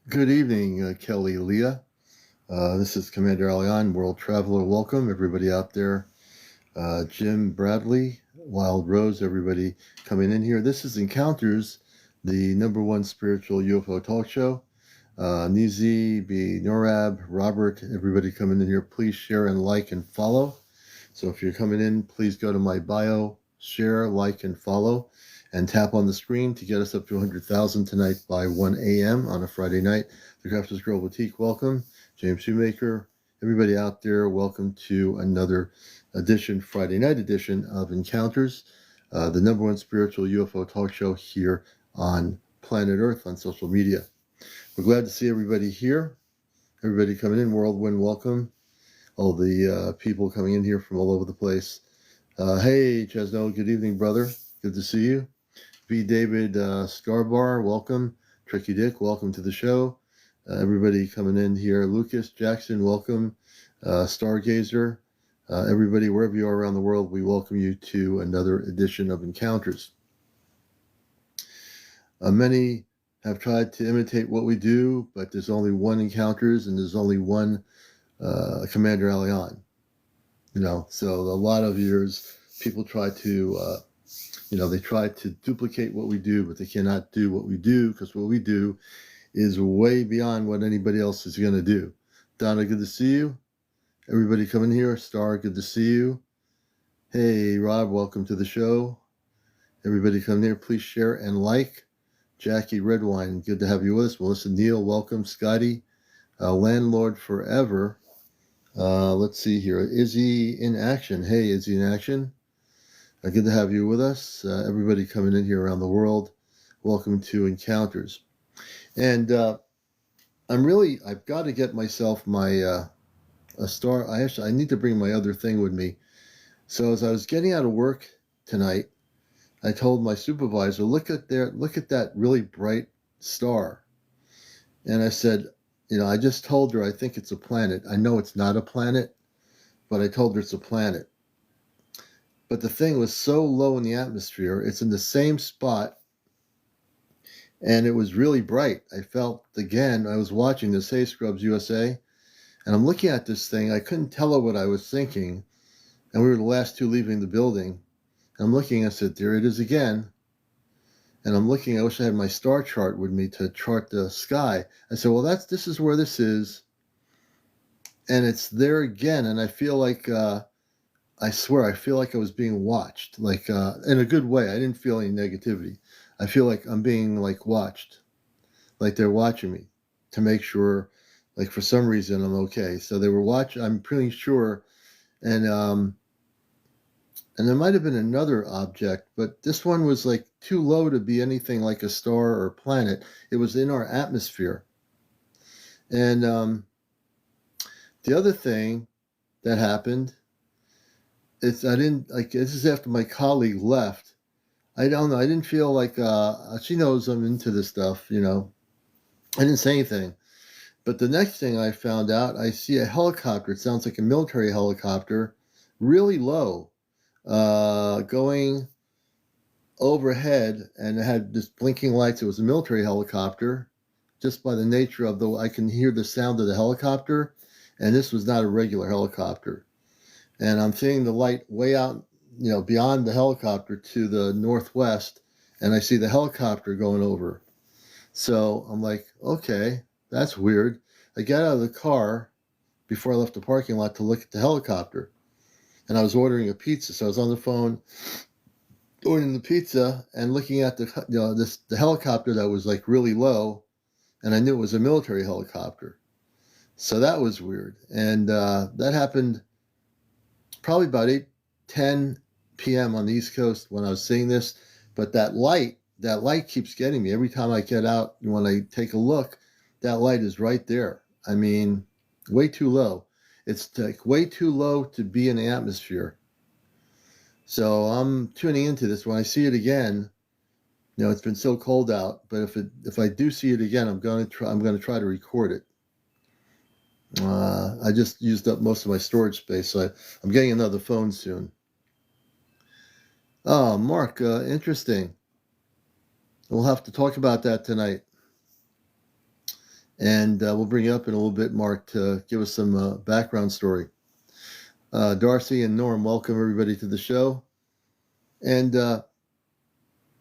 Good evening, Kelly Leah. This is CmdrAleon, World Traveler. Welcome, everybody out there. Jim Bradley, Wild Rose, everybody coming in here. This is Encounters, the #1 spiritual UFO talk show. Nizi, B. Norab, Robert, everybody coming in here. Please share and like and follow. So if you're coming in, please go to my bio, share, like, and follow, and tap on the screen to get us up to 100,000 tonight by 1 a.m. on a Friday night. The Crafters Girl Boutique, welcome. James Shoemaker, everybody out there, welcome to another edition, Friday night edition of Encounters, the #1 spiritual UFO talk show here on planet Earth on social media. We're glad to see everybody here. Everybody coming in, whirlwind welcome. All the people coming in here from all over the place. Hey, Chesno, good evening, brother. Good to see you. V. David Scarbar, welcome. Tricky Dick, welcome to the show. Everybody coming in here. Lucas Jackson, welcome. Stargazer, everybody, wherever you are around the world, we welcome you to another edition of Encounters. Many have tried to imitate what we do, but there's only one Encounters and there's only one CmdrAleon. So a lot of years people try to, they try to duplicate what we do, but they cannot do what we do because what we do is way beyond what anybody else is going to do. Donna, good to see you. Everybody coming here. Star, good to see you. Hey, Rob, welcome to the show. Everybody come here. Please share and like. Jackie Redwine, good to have you with us. Melissa Neal, welcome. Scotty, Landlord Forever. Let's see here. Izzy in action. Hey, Izzy in action. Good to have you with us. Everybody coming in here around the world. Welcome to Encounters. And I've got to get myself my a star. I need to bring my other thing with me. So as I was getting out of work tonight, I told my supervisor, look at that really bright star. And I said, I just told her I think it's a planet. I know it's not a planet, but I told her it's a planet. But the thing was so low in the atmosphere, it's in the same spot, and it was really bright. I felt, again, I was watching this, Hey Scrubs USA, and I'm looking at this thing. I couldn't tell her what I was thinking, and we were the last two leaving the building. I'm looking, I said, there it is again. And I'm looking, I wish I had my star chart with me to chart the sky. I said, well, this is where this is. And it's there again. And I feel like, I swear, I feel like I was being watched, like in a good way. I didn't feel any negativity. I feel like I'm being like watched, like they're watching me to make sure, like for some reason I'm okay. So they were watching, I'm pretty sure. And there might have been another object, but this one was like too low to be anything like a star or a planet. It was in our atmosphere. And the other thing that happened is this is after my colleague left. I don't know. I didn't feel like, she knows I'm into this stuff, I didn't say anything. But the next thing I found out, I see a helicopter. It sounds like a military helicopter, really low. Going overhead, and it had this blinking lights. It was a military helicopter. Just by the nature of I can hear the sound of the helicopter, and this was not a regular helicopter. And I'm seeing the light way out, beyond the helicopter to the northwest, and I see the helicopter going over. So I'm like, okay, that's weird. I got out of the car before I left the parking lot to look at the helicopter. And I was ordering a pizza, so I was on the phone ordering the pizza and looking at the helicopter that was like really low, and I knew it was a military helicopter. So that was weird, and that happened probably about 8:10 p.m. on the East Coast when I was seeing this. But that light keeps getting me every time I get out. When I take a look, that light is right there. I mean, way too low. It's like way too low to be in the atmosphere. So I'm tuning into this. When I see it again, it's been so cold out. But if I do see it again, I'm going to try to record it. I just used up most of my storage space, so I'm getting another phone soon. Oh, Mark, interesting. We'll have to talk about that tonight. And we'll bring you up in a little bit, Mark, to give us some background story. Darcy and Norm, welcome everybody to the show. And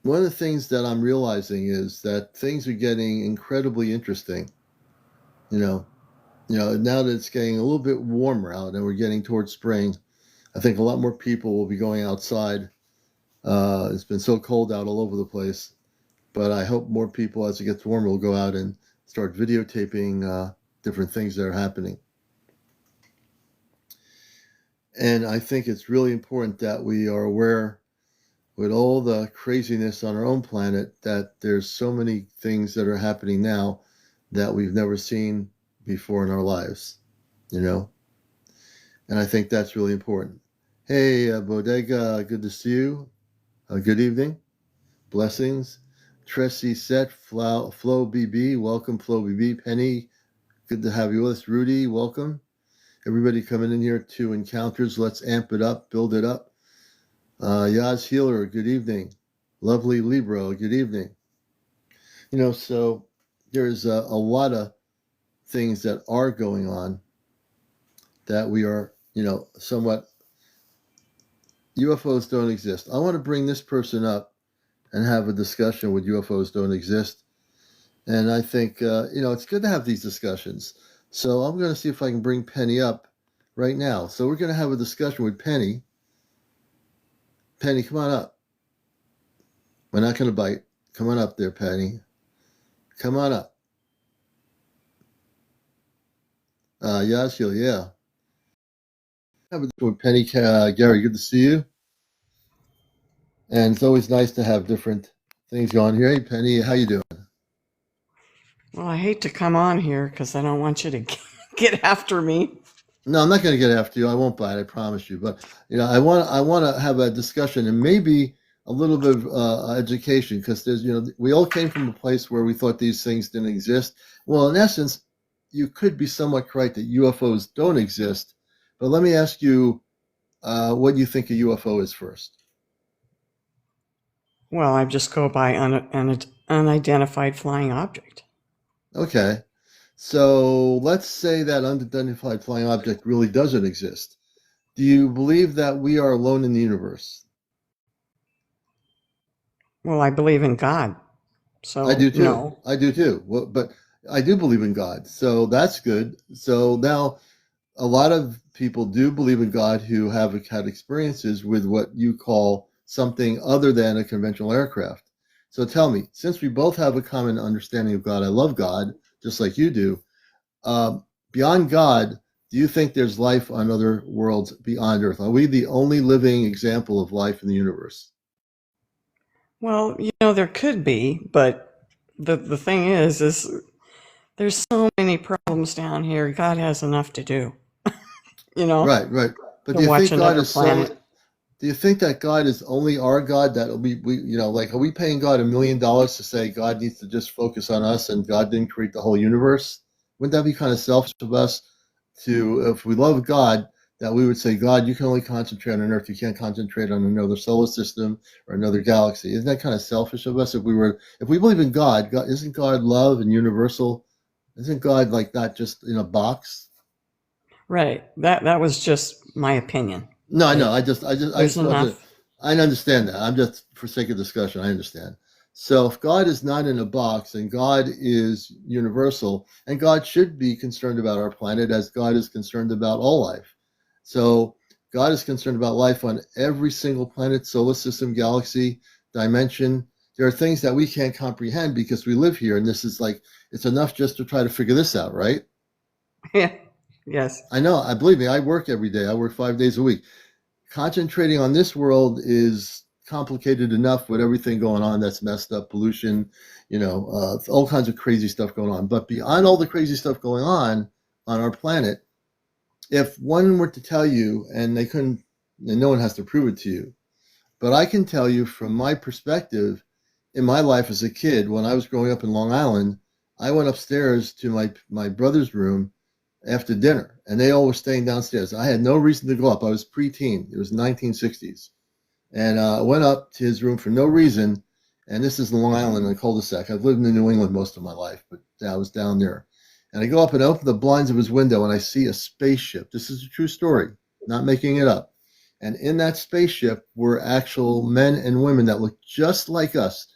one of the things that I'm realizing is that things are getting incredibly interesting. You know, now that it's getting a little bit warmer out and we're getting towards spring, I think a lot more people will be going outside. It's been so cold out all over the place, but I hope more people, as it gets warmer, will go out and start videotaping different things that are happening. And I think it's really important that we are aware, with all the craziness on our own planet, that there's so many things that are happening now that we've never seen before in our lives, And I think that's really important. Hey, Bodega, good to see you. Good evening. Blessings. Tressie Set, Flo BB, welcome, Flo BB. Penny, good to have you with us. Rudy, welcome. Everybody coming in here to Encounters. Let's amp it up, build it up. Yaz Healer, good evening. Lovely Libro, good evening. So there's a lot of things that are going on that we are, somewhat. UFOs don't exist. I want to bring this person up and have a discussion with UFOs don't exist. And I think, it's good to have these discussions. So I'm going to see if I can bring Penny up right now. So we're going to have a discussion with Penny. Penny, come on up. We're not going to bite. Come on up there, Penny. Come on up. Yashil, yeah. Have a discussion with Penny. Gary, good to see you. And it's always nice to have different things going here. Hey, Penny, how you doing? Well, I hate to come on here because I don't want you to get after me. No, I'm not going to get after you. I won't bite. I promise you. But I want to have a discussion and maybe a little bit of education, because there's we all came from a place where we thought these things didn't exist. Well, in essence, you could be somewhat correct that UFOs don't exist. But let me ask you, what do you think a UFO is first? Well, I just go by an unidentified flying object. Okay. So let's say that unidentified flying object really doesn't exist. Do you believe that we are alone in the universe? Well, I believe in God. I do So, too. no. I do too. Well, but I do believe in God. So that's good. So now a lot of people do believe in God who have had experiences with what you call something other than a conventional aircraft. So tell me, since we both have a common understanding of God, I love God just like you do. Beyond God, do you think there's life on other worlds beyond Earth? Are we the only living example of life in the universe? Well, there could be, but the thing is there's so many problems down here. God has enough to do, Right, right. But to do you watch think God another is so? planet. Do you think that God is only our God? That we like, are we paying God $1 million to say God needs to just focus on us and God didn't create the whole universe? Wouldn't that be kind of selfish of us to, if we love God, that we would say, God, you can only concentrate on Earth. You can't concentrate on another solar system or another galaxy. Isn't that kind of selfish of us? If we believe in God, isn't God love and universal? Isn't God like not just in a box? Right. That was just my opinion. No, I know. That I there's just wasn't. enough. I understand that. I'm just for sake of discussion. I understand. So if God is not in a box and God is universal, and God should be concerned about our planet as God is concerned about all life. So God is concerned about life on every single planet, solar system, galaxy, dimension. There are things that we can't comprehend because we live here, and this is like it's enough just to try to figure this out, right? Yeah. Yes. I know. I believe me. I work every day. I work 5 days a week. Concentrating on this world is complicated enough with everything going on that's messed up, pollution, all kinds of crazy stuff going on. But beyond all the crazy stuff going on our planet, if one were to tell you, and they couldn't, and no one has to prove it to you, but I can tell you from my perspective, in my life as a kid, when I was growing up in Long Island, I went upstairs to my brother's room after dinner, and they all were staying downstairs. I had no reason to go up. I was preteen. It was 1960s, and I went up to his room for no reason. And this is Long Island in a cul-de-sac. I've lived in New England most of my life, but I was down there. And I go up and open the blinds of his window and I see a spaceship. This is a true story, not making it up. And in that spaceship were actual men and women that looked just like us,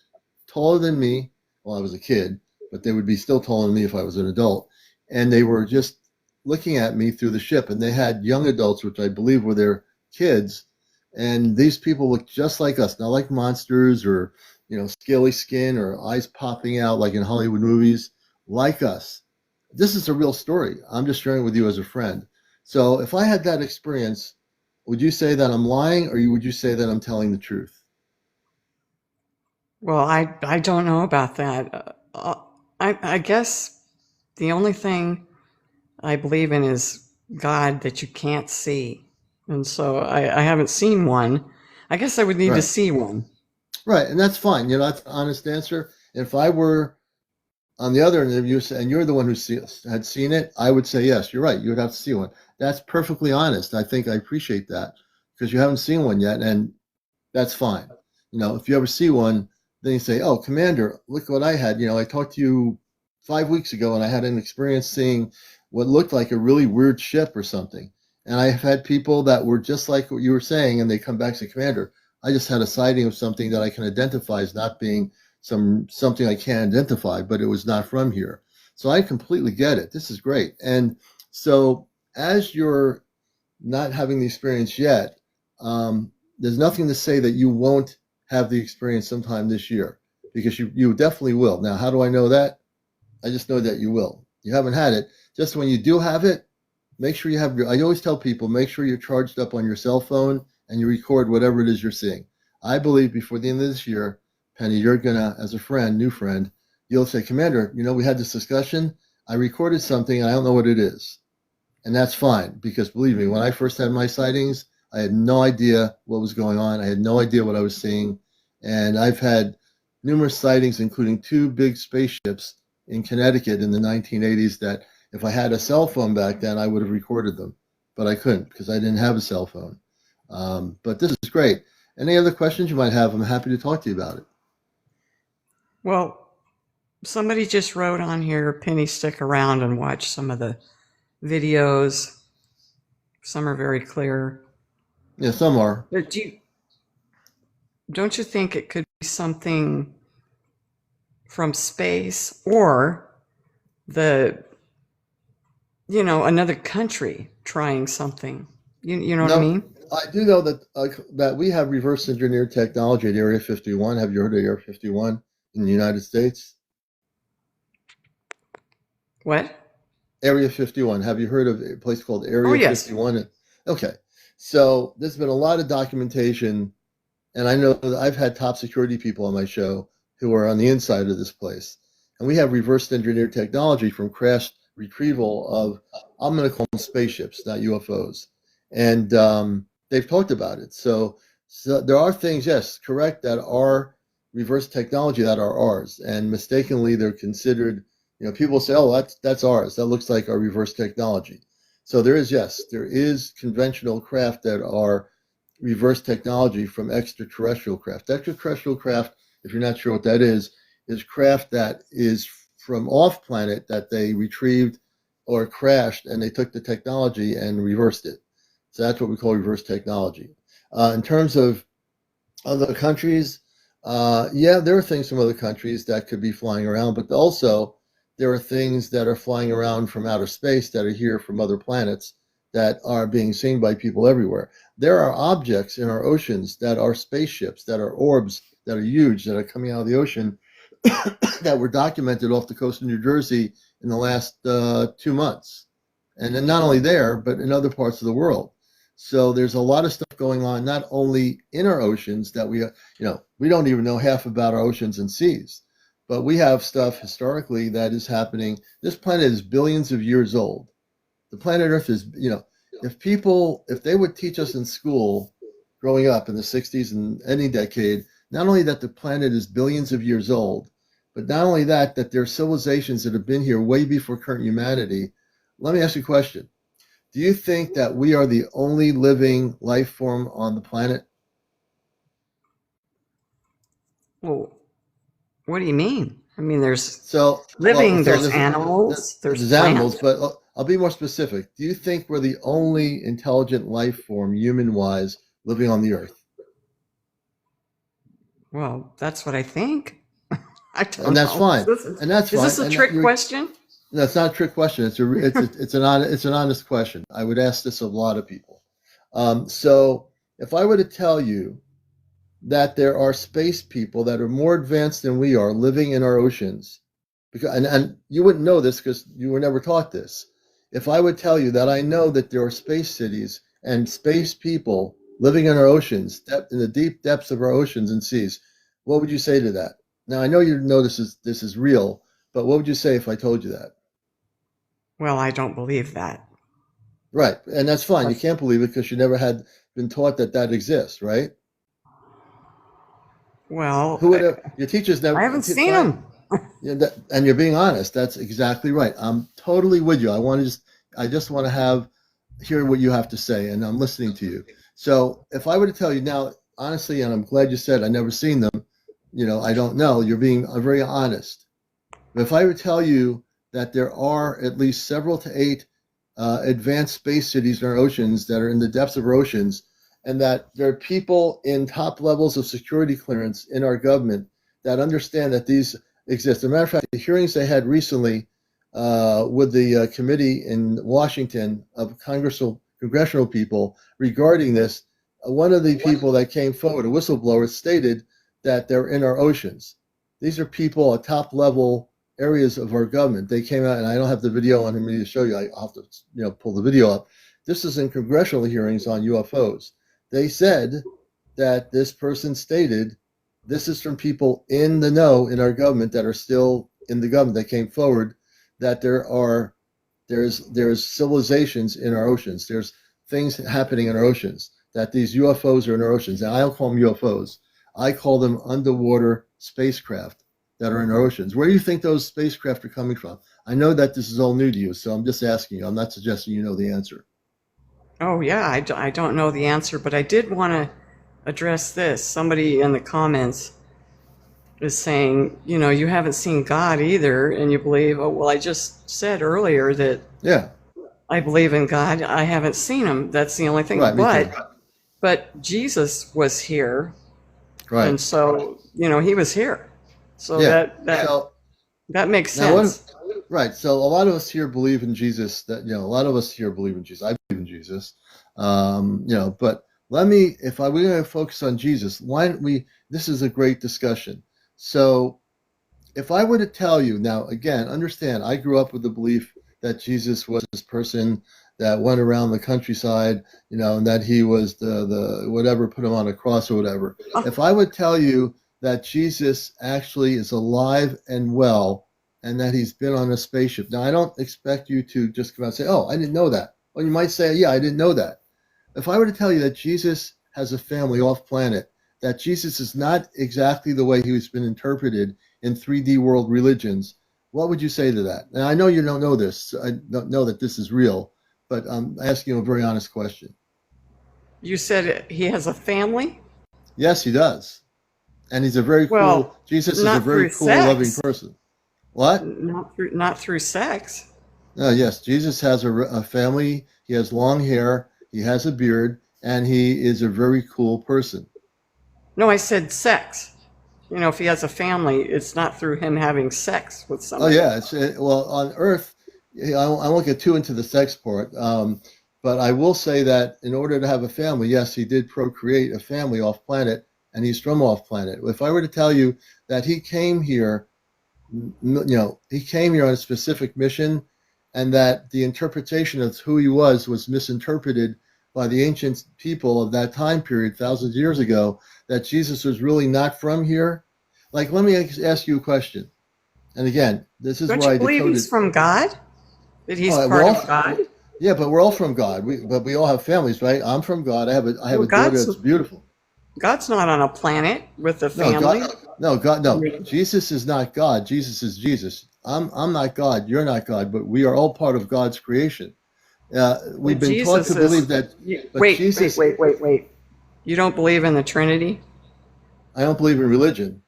taller than me. Well, I was a kid, but they would be still taller than me if I was an adult. And they were just looking at me through the ship. And they had young adults, which I believe were their kids. And these people looked just like us, not like monsters or, scaly skin or eyes popping out like in Hollywood movies, like us. This is a real story. I'm just sharing with you as a friend. So if I had that experience, would you say that I'm lying, or would you say that I'm telling the truth? Well, I don't know about that. I guess the only thing I believe in is God that you can't see. And so I haven't seen one. I guess I would need to Right. see one. Right. And that's fine. That's an honest answer. If I were on the other end of you and you're the one who had seen it, I would say, yes, you're right. You would have to see one. That's perfectly honest. I think I appreciate that because you haven't seen one yet. And that's fine. If you ever see one, then you say, "Oh, Commander, look what I had." I talked to you 5 weeks ago, and I had an experience seeing what looked like a really weird ship or something. And I've had people that were just like what you were saying, and they come back and say, "Commander, I just had a sighting of something that I can identify as not being something I can't identify, but it was not from here." So I completely get it. This is great. And so as you're not having the experience yet, there's nothing to say that you won't have the experience sometime this year because you definitely will. Now, how do I know that? I just know that you will. You haven't had it. Just when you do have it, make sure you have I always tell people, make sure you're charged up on your cell phone and you record whatever it is you're seeing. I believe before the end of this year, Penny, you're going to, as a friend, new friend, you'll say, "Commander, we had this discussion. I recorded something and I don't know what it is." And that's fine because believe me, when I first had my sightings, I had no idea what was going on. I had no idea what I was seeing. And I've had numerous sightings, including two big spaceships in Connecticut in the 1980s that if I had a cell phone back then, I would have recorded them. But I couldn't because I didn't have a cell phone. But this is great. Any other questions you might have, I'm happy to talk to you about it. Well, somebody just wrote on here, Penny, stick around and watch some of the videos. Some are very clear. Yeah, some are. But don't you think it could be something from space or the another country trying something? You know what I No, mean? I do know that we have reverse engineered technology at Area 51. Have you heard of Area 51 in the United States? What? Area 51. Have you heard of a place called Oh, Area yes. 51? Okay. So there's been a lot of documentation, and I know that I've had top security people on my show who are on the inside of this place. And we have reverse engineered technology from crash retrieval of, I'm going to call them spaceships, not UFOs. And they've talked about it. So there are things, yes, correct, that are reverse technology that are ours. And mistakenly, they're considered, people say, "Oh, that's ours. That looks like our reverse technology." So there is conventional craft that are reverse technology from extraterrestrial craft. Extraterrestrial craft, if you're not sure what that is craft that is from off planet that they retrieved or crashed and they took the technology and reversed it. So that's what we call reverse technology. In terms of other countries, yeah, there are things from other countries that could be flying around, but also there are things that are flying around from outer space that are here from other planets that are being seen by people everywhere. There are objects in our oceans that are spaceships, that are orbs, that are huge, that are coming out of the ocean that were documented off the coast of New Jersey in the last 2 months. And then not only there, but in other parts of the world. So there's a lot of stuff going on, not only in our oceans that we don't even know half about our oceans and seas, but we have stuff historically that is happening. This planet is billions of years old. The planet Earth is, if they would teach us in school growing up in the 60s and any decade, not only that the planet is billions of years old, but not only that there are civilizations that have been here way before current humanity. Let me ask you a question. Do you think that we are the only living life form on the planet? Well, what do you mean? I mean, there's So, living, there's animals, there's there's animals, plants. but I'll be more specific. Do you think we're the only intelligent life form, human-wise, living on the Earth? Well, that's what I think. I And don't that's know. fine. And that's Is fine. this a And trick question? that's not a trick question. It's an honest question. I would ask this of a lot of people. So if I were to tell you that there are space people that are more advanced than we are living in our oceans, because and you wouldn't know this because you were never taught this. If I would tell you that I know that there are space cities and space people living in our oceans, in the deep depths of our oceans and seas, what would you say to that? Now I know you know this is real, but what would you say if I told you that? Well, I don't believe that. Right, and that's fine. You But, can't believe it because you never had been taught that that exists, right? well, Who would have, your teachers I never haven't seen fine. them. Yeah, and you're being honest. That's exactly right. I'm totally with you. I just want to hear what you have to say, and I'm listening to you. So if I were to tell you now, honestly, and I'm glad you said I never seen them, I don't know. You're being very honest. But if I were to tell you that there are at least several to eight advanced space cities in our oceans that are in the depths of our oceans, and that there are people in top levels of security clearance in our government that understand that these exist. As a matter of fact, the hearings they had recently with the committee in Washington of congressional people regarding this, one of the people that came forward, a whistleblower, stated that they're in our oceans. These are people at top level areas of our government. They came out, and I don't have the video on me to show you. I'll have to pull the video up. This is in congressional hearings on UFOs. They said that this person stated this is from people in the know in our government that are still in the government that came forward that there's civilizations in our oceans. There's things happening in our oceans, that these UFOs are in our oceans. And I don't call them UFOs. I call them underwater spacecraft that are in our oceans. Where do you think those spacecraft are coming from? I know that this is all new to you, so I'm just asking you. I'm not suggesting you know the answer. Oh, yeah, I don't know the answer, but I did want to address this. Somebody in the comments is saying, you haven't seen God either, and you believe, oh, well, I just said earlier that Yeah, I believe in God. I haven't seen him. That's the only thing. right, me too. But Jesus was here, Right. and so, he was here. So Yeah. that that makes Now, sense. right. So a lot of us here believe in Jesus. A lot of us here believe in Jesus. I believe in Jesus. But if we're going to focus on Jesus, why don't we? This is a great discussion. So, if I were to tell you now, again, understand, I grew up with the belief that Jesus was this person that went around the countryside, and that he was the whatever, put him on a cross or whatever. If I would tell you that Jesus actually is alive and well, and that he's been on a spaceship. Now, I don't expect you to just come out and say, oh, I didn't know that. Well, you might say, yeah, I didn't know that. If I were to tell you that Jesus has a family off planet, that Jesus is not exactly the way he's been interpreted in 3D world religions, what would you say to that? And I know you don't know this. I don't know that this is real, but I'm asking you a very honest question. You said he has a family? Yes, he does. And he's a very cool, Well, Jesus is a not very through cool, loving sex. person. What? Not through sex. Yes, Jesus has a family. He has long hair. He has a beard, and he is a very cool person. No, I said sex. If he has a family, it's not through him having sex with Oh somebody. yeah, well on Earth. I won't get too into the sex part, but I will say that in order to have a family, yes, he did procreate a family off planet, and he's from off planet. If I were to tell you that he came here, he came here on a specific mission, and that the interpretation of who he was misinterpreted by the ancient people of that time period, thousands of years ago, that Jesus was really not from here. Like, let me ask you a question. And again, this is Don't where you I believe decoded. he's from God? That he's Oh, part of God? yeah, but we're all from God. But we all have families, right? I'm from God. I have Well, a daughter that's beautiful. God's not on a planet with a No, family. God, no, God, no. Jesus is not God. Jesus is Jesus. I'm not God. You're not God. But we are all part of God's creation. Well, We've been taught to Jesus is. believe that. But Wait, Jesus, wait. You don't believe in the Trinity? I don't believe in religion.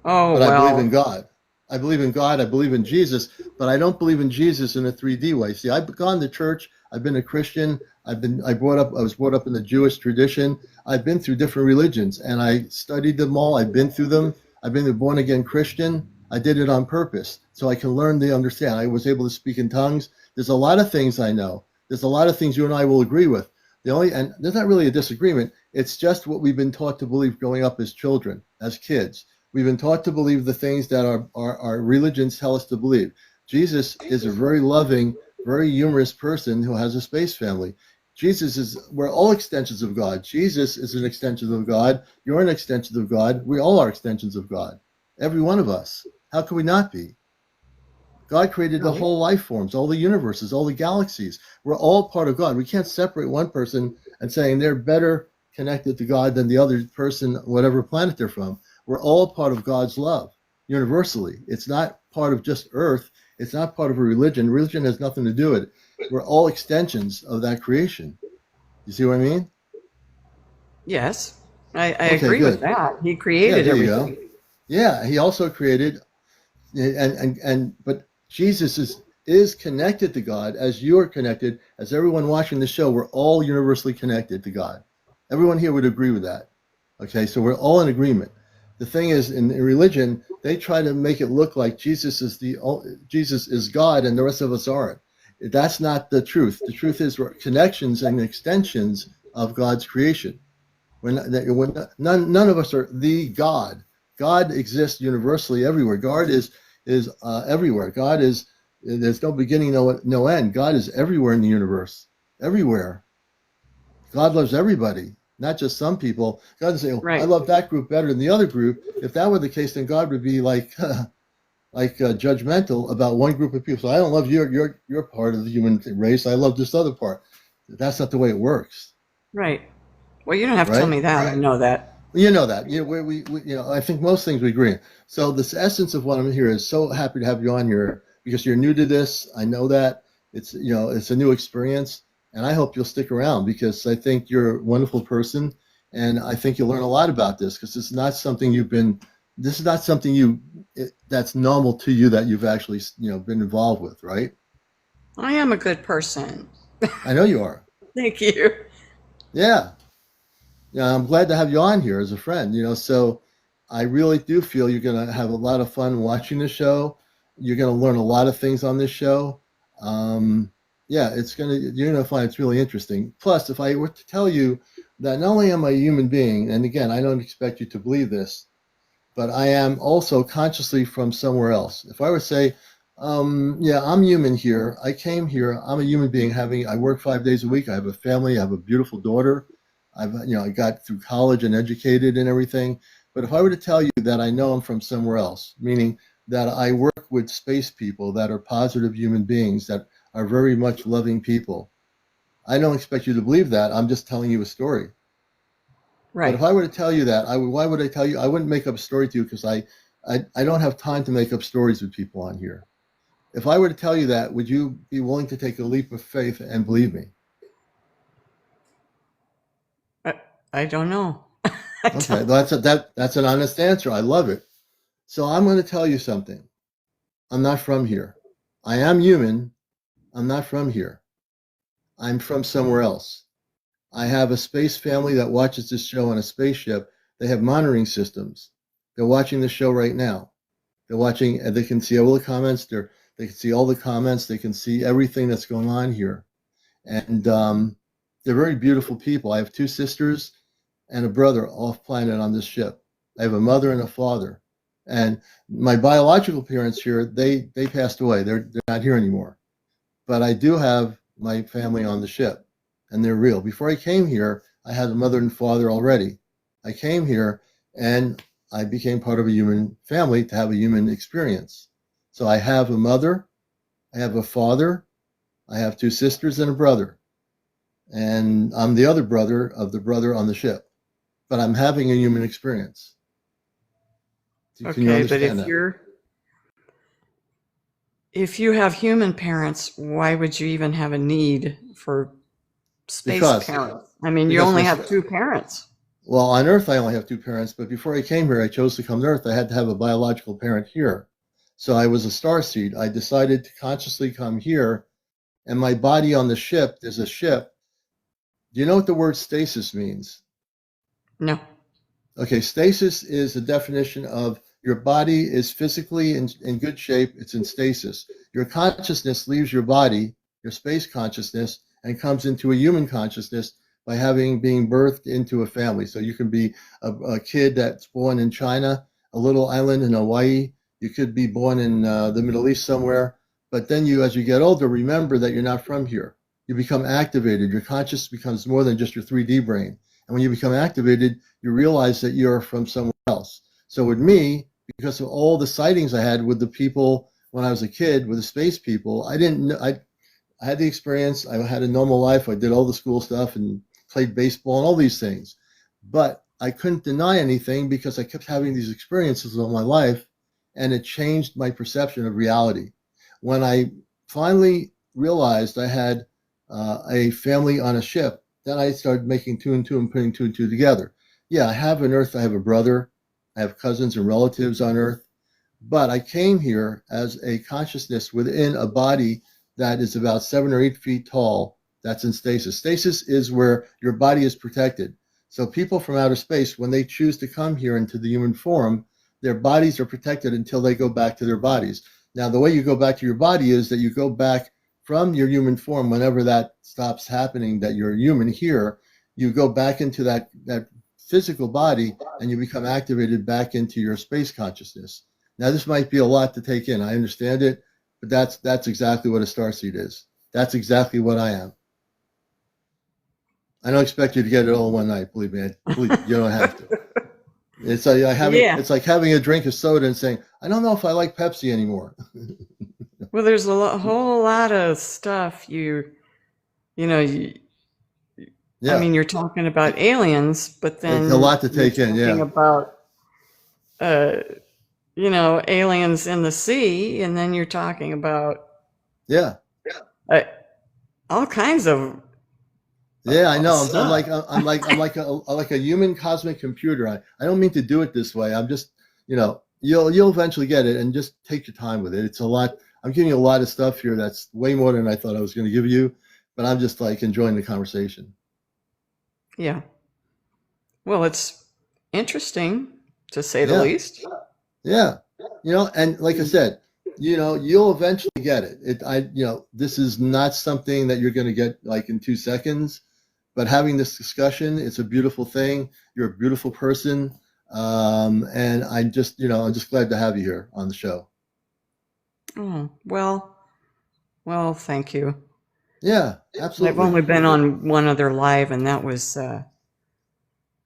Oh, but I believe in well, God. I believe in God. I believe in Jesus, but I don't believe in Jesus in a 3D way. See, I've gone to church. I've been a Christian. I was brought up in the Jewish tradition. I've been through different religions and I studied them all. I've been through them. I've been a born again Christian. I did it on purpose so I can learn to understand. I was able to speak in tongues. There's a lot of things I know. There's a lot of things you and I will agree with. And there's not really a disagreement. It's just what we've been taught to believe growing up as children, as kids. We've been taught to believe the things that our religions tell us to believe. Jesus is a very loving, very humorous person who has a space family. We're all extensions of God. Jesus is an extension of God. You're an extension of God. We all are extensions of God. Every one of us. How can we not be? God created the right. whole life forms, all the universes, all the galaxies. We're all part of God. We can't separate one person and saying they're better connected to God than the other person, whatever planet they're from. We're all part of God's love universally. It's not part of just Earth. It's not part of a religion. Religion has nothing to do with it. We're all extensions of that creation. You see what I mean? Yes, I Okay, agree with good. that. He Yeah, created there you go. everything. Yeah, he also created but Jesus is connected to God as you're connected, as everyone watching the show, we're all universally connected to God. Everyone here would agree with that. Okay, so we're all in agreement. The thing is, in religion, they try to make it look like Jesus is God and the rest of us aren't. That's not the truth. The truth is we're connections and extensions of God's creation. None of us are the God. God exists universally everywhere. God is everywhere. God is there's no beginning, no end. God is everywhere in the universe, everywhere. God loves everybody, not just some people. God doesn't say, "Oh, I Right, love that group better than the other group." If that were the case, then God would be like judgmental about one group of people. So I don't love your part of the human race. I love this other part. That's not the way it works, right. Well, you don't have to tell right? me that. I know that. You know that. I think most things we agree on. So this essence of what I'm here is so happy to have you on here because you're new to this. I know that it's a new experience, and I hope you'll stick around because I think you're a wonderful person, and I think you'll learn a lot about this because it's not something this is not something that's normal to you that you've actually been involved with, right? I am a good person. I know you are. Thank you. Yeah. Yeah, I'm glad to have you on here as a friend. So I really do feel you're going to have a lot of fun watching the show. You're going to learn a lot of things on this show. Um, yeah, you're going to find it's really interesting. Plus, if I were to tell you that not only am I a human being, and again, I don't expect you to believe this, but I am also consciously from somewhere else. If I were to say, yeah, I'm human here. I came here. I'm a human being. I work 5 days a week. I have a family. I have a beautiful daughter. I got through college and educated and everything. But if I were to tell you that I know I'm from somewhere else, meaning that I work with space people that are positive human beings that are very much loving people, I don't expect you to believe that. I'm just telling you a story. But if Right. I were to tell you that, why would I tell you? I wouldn't make up a story to you because I don't have time to make up stories with people on here. If I were to tell you that, would you be willing to take a leap of faith and believe me? I, I don't know. I Okay, don't. that's an honest answer. I love it. So I'm going to tell you something. I'm not from here. I am human. I'm not from here. I'm from somewhere else. I have a space family that watches this show on a spaceship. They have monitoring systems. They're watching the show right now. They're watching, and they can see all the comments. They can see all the comments. They can see everything that's going on here. And they're very beautiful people. I have two sisters and a brother off planet on this ship. I have a mother and a father. And my biological parents here, they passed away. They're not here anymore. But I do have my family on the ship, and they're real. Before I came here, I had a mother and father already. I came here and I became part of a human family to have a human experience. So I have a mother, I have a father, I have two sisters and a brother. And I'm the other brother of the brother on the ship. But I'm having a human experience. Can you Okay, but understand that? if you have human parents, why would you even have a need for space Because parents? I mean, you because only my have two parents. Well, on Earth, I only have two parents, but before I came here, I chose to come to Earth. I had to have a biological parent here. So I was a starseed. I decided to consciously come here, and my body on the ship, there's a ship. Do you know what the word stasis means? No. Okay, stasis is the definition of your body is physically in good shape, it's in stasis. Your consciousness leaves your body, your space consciousness, and comes into a human consciousness by being birthed into a family. So you can be a kid that's born in China, a little island in Hawaii. You could be born in the Middle East somewhere. But then you, as you get older, remember that you're not from here. You become activated. Your consciousness becomes more than just your 3D brain. And when you become activated, you realize that you're from somewhere else. So with me, because of all the sightings I had with the people when I was a kid, with the space people, I didn't know, I had the experience. I had a normal life. I did all the school stuff and played baseball and all these things. But I couldn't deny anything because I kept having these experiences all my life, and it changed my perception of reality. When I finally realized I had a family on a ship, then I started making two and two and putting two and two together. Yeah, I have an Earth. I have a brother. I have cousins and relatives on Earth. But I came here as a consciousness within a body that is about 7 or 8 feet tall. That's in stasis. Stasis is where your body is protected. So people from outer space, when they choose to come here into the human form, their bodies are protected until they go back to their bodies. Now, the way you go back to your body is that you go back from your human form whenever that stops happening, that you're human here, you go back into that physical body and you become activated back into your space consciousness. Now, this might be a lot to take in. I understand it, but that's exactly what a starseed is. That's exactly what I am. I don't expect you to get it all in one night. Believe me, you don't have to. It's like Yeah. it's like having a drink of soda and saying, I don't know if I like Pepsi anymore. Well, there's whole lot of stuff you know, I Yeah, mean, you're talking about aliens, but it's a then lot to you're take in. talking Yeah, about, uh, aliens in the sea, and then you're talking about yeah, uh, all kinds of yeah. I know. stuff. I'm like a human cosmic computer. I don't mean to do it this way. I'm just, you'll eventually get it, and just take your time with it. It's a lot. I'm giving you a lot of stuff here that's way more than I thought I was going to give you, but I'm just like enjoying the conversation. Yeah. Well, it's interesting to say the Yeah. least. Yeah. And like I said, you'll eventually get it. This is not something that you're going to get like in 2 seconds, but having this discussion, it's a beautiful thing. You're a beautiful person. And I'm just glad to have you here on the show. Oh, well, thank you. Yeah, I've absolutely. only been on one other live, and that was, I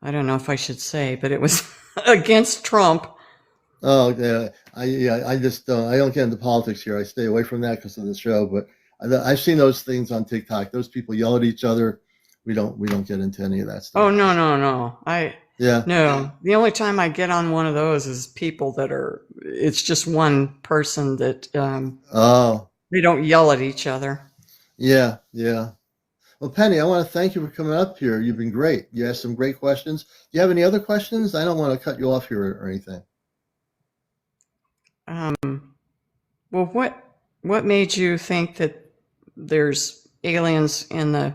don't know if I should say, but it was against Trump. Oh, I just I don't get into politics here. I stay away from that because of the show. But I've seen those things on TikTok. Those people yell at each other. We don't get into any of that Oh, stuff. no, no, no. Yeah. No. The only time I get on one of those is people it's just one person that, Oh, they don't yell at each other. yeah, yeah. Well, Penny, I want to thank you for coming up here. You've been great. You asked some great questions. Do you have any other questions? I don't want to cut you off here or anything. Um, well, what made you think that there's aliens in the